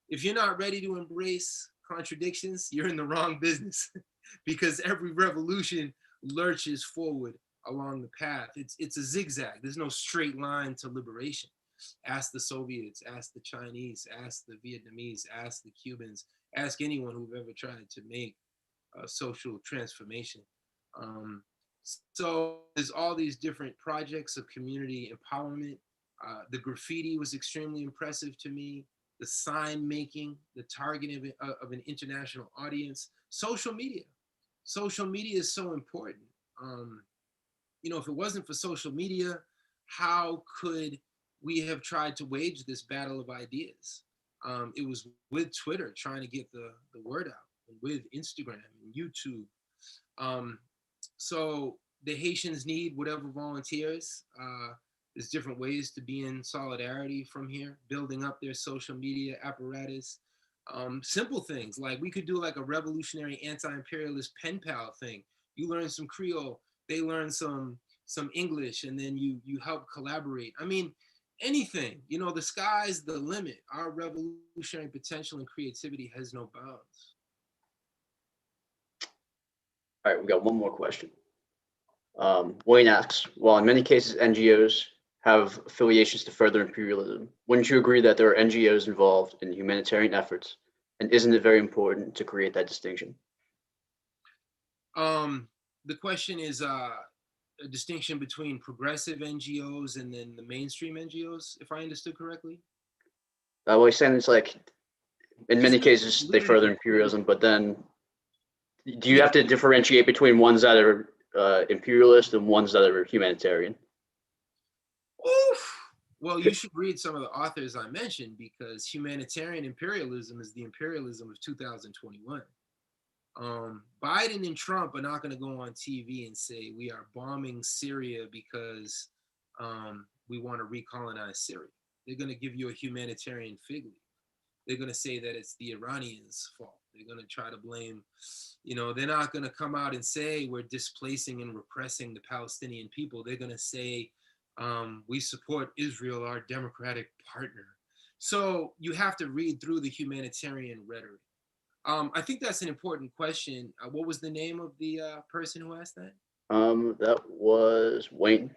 If you're not ready to embrace contradictions, you're in the wrong business because every revolution lurches forward along the path. It's a zigzag. There's no straight line to liberation. Ask the Soviets, ask the Chinese, ask the Vietnamese, ask the Cubans, ask anyone who've ever tried to make a social transformation. Um, so there's all these different projects of community empowerment. The graffiti was extremely impressive to me. The sign making, the targeting of an international audience, social media. Social media is so important. You know, if it wasn't for social media, how could we have tried to wage this battle of ideas? It was with Twitter trying to get the word out, and with Instagram and YouTube. Um, so the Haitians need whatever volunteers. There's different ways to be in solidarity from here, building up their social media apparatus. Simple things like we could do like a revolutionary anti-imperialist pen pal thing. You learn some Creole, they learn some English, and then you help collaborate. I mean, anything. You know, the sky's the limit. Our revolutionary potential and creativity has no bounds. All right, we got one more question. Wayne asks, while in many cases NGOs have affiliations to further imperialism, wouldn't you agree that there are NGOs involved in humanitarian efforts? And isn't it very important to create that distinction? The question is a distinction between progressive NGOs and then the mainstream NGOs, if I understood correctly. Well, he's saying it's like in many cases they further Validity. imperialism, but then do you Yeah. have to differentiate between ones that are imperialist and ones that are humanitarian? Oof. Well, you should read some of the authors I mentioned because humanitarian imperialism is the imperialism of 2021. Biden and Trump are not going to go on TV and say we are bombing Syria because we want to recolonize Syria. They're going to give you a humanitarian fig leaf. They're going to say that it's the Iranians' fault. They're going to try to blame, they're not going to come out and say we're displacing and repressing the Palestinian people. They're going to say we support Israel, our democratic partner. So you have to read through the humanitarian rhetoric. I think that's an important question. What was the name of the person who asked that? That was Wayne.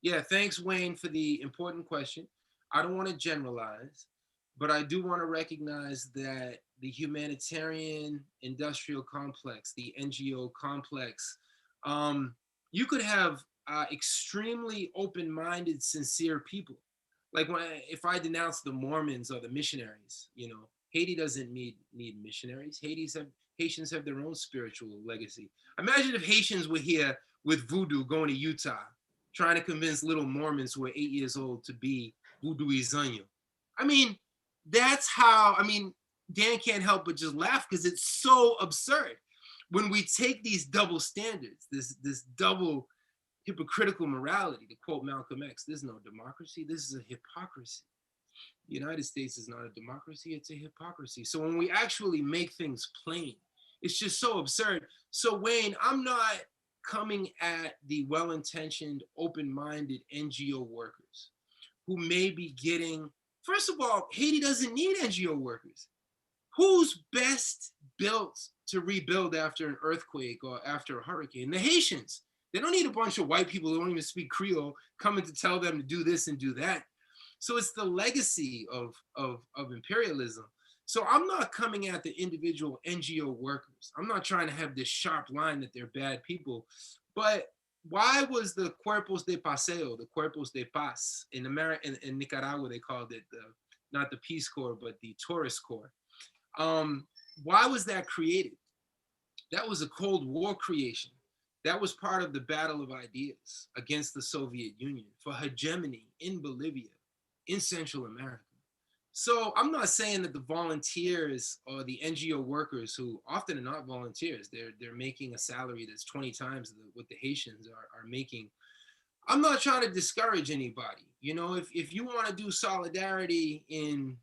Yeah, thanks, Wayne, for the important question. I don't want to generalize, but I do want to recognize that the humanitarian industrial complex, the NGO complex, um, you could have extremely open minded, sincere people. Like if I denounce the Mormons or the missionaries, Haiti doesn't need missionaries. Haitians have their own spiritual legacy. Imagine if Haitians were here with voodoo going to Utah trying to convince little Mormons who are 8 years old to be voodooizanyo. I mean, that's how, Dan can't help but just laugh because it's so absurd. When we take these double standards, this double hypocritical morality, to quote Malcolm X, there's no democracy, this is a hypocrisy. The United States is not a democracy, it's a hypocrisy. So when we actually make things plain, it's just so absurd. So Wayne, I'm not coming at the well-intentioned, open-minded NGO workers who may be getting, first of all, Haiti doesn't need NGO workers. Who's best built to rebuild after an earthquake or after a hurricane? The Haitians. They don't need a bunch of white people who don't even speak Creole coming to tell them to do this and do that. So it's the legacy of imperialism. So I'm not coming at the individual NGO workers. I'm not trying to have this sharp line that they're bad people. But why was the Cuerpos de Paseo, the Cuerpos de Paz, in America, in Nicaragua, they called it not the Peace Corps, but the Tourist Corps. Why was that created? That was a Cold War creation. That was part of the battle of ideas against the Soviet Union for hegemony in Bolivia, in Central America. So I'm not saying that the volunteers or the NGO workers, who often are not volunteers, they're making a salary that's 20 times what the Haitians are making. I'm not trying to discourage anybody. If you want to do solidarity in,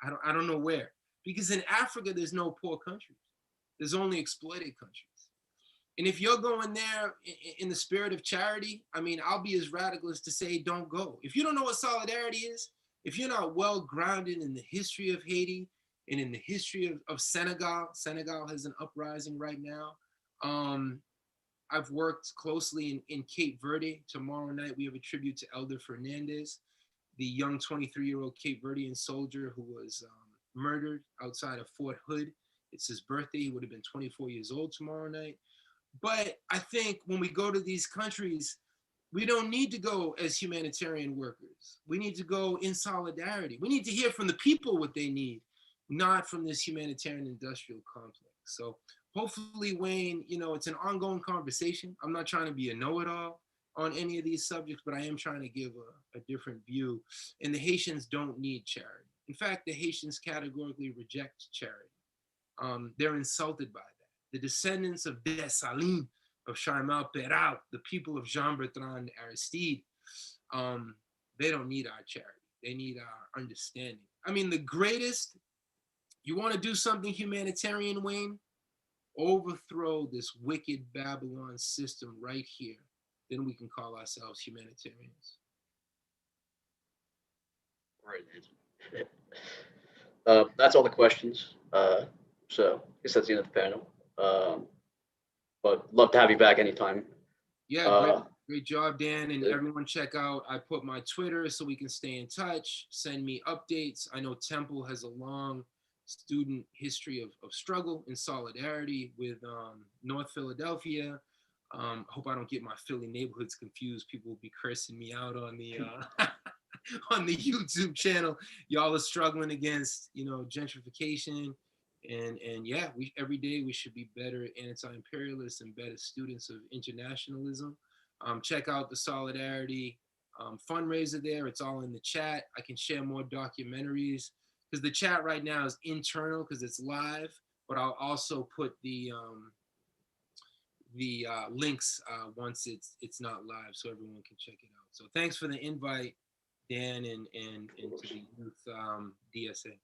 I don't know where, because in Africa there's no poor countries, there's only exploited countries. And if you're going there in the spirit of charity, I'll be as radical as to say, don't go. If you don't know what solidarity is, if you're not well grounded in the history of Haiti and in the history of Senegal, Senegal has an uprising right now. I've worked closely in Cape Verde. Tomorrow night, we have a tribute to Elder Fernandez, the young 23-year-old Cape Verdean soldier who was murdered outside of Fort Hood. It's his birthday. He would have been 24 years old tomorrow night. But I think when we go to these countries, we don't need to go as humanitarian workers. We need to go in solidarity. We need to hear from the people what they need, not from this humanitarian industrial complex. So hopefully, Wayne, it's an ongoing conversation. I'm not trying to be a know-it-all on any of these subjects, but I am trying to give a different view. And the Haitians don't need charity. In fact, the Haitians categorically reject charity. They're insulted by that. The descendants of Dessalines, of Charmel Peral, the people of Jean-Bertrand Aristide, they don't need our charity. They need our understanding. The greatest, you want to do something humanitarian, Wayne? Overthrow this wicked Babylon system right here. Then we can call ourselves humanitarians. Right. That's all the questions. So I guess that's the end of the panel. But love to have you back anytime. Yeah, great job, Dan. And everyone check out, I put my Twitter so we can stay in touch. Send me updates. I know Temple has a long student history of struggle and solidarity with North Philadelphia. Hope I don't get my Philly neighborhoods confused. People will be cursing me out on the on the YouTube channel. Y'all are struggling against gentrification, and yeah, every day we should be better anti-imperialists and better students of internationalism. Check out the Solidarity fundraiser there. It's all in the chat. I can share more documentaries because the chat right now is internal because it's live, but I'll also put the links once it's not live so everyone can check it out. So thanks for the invite, Dan, and to the youth DSA.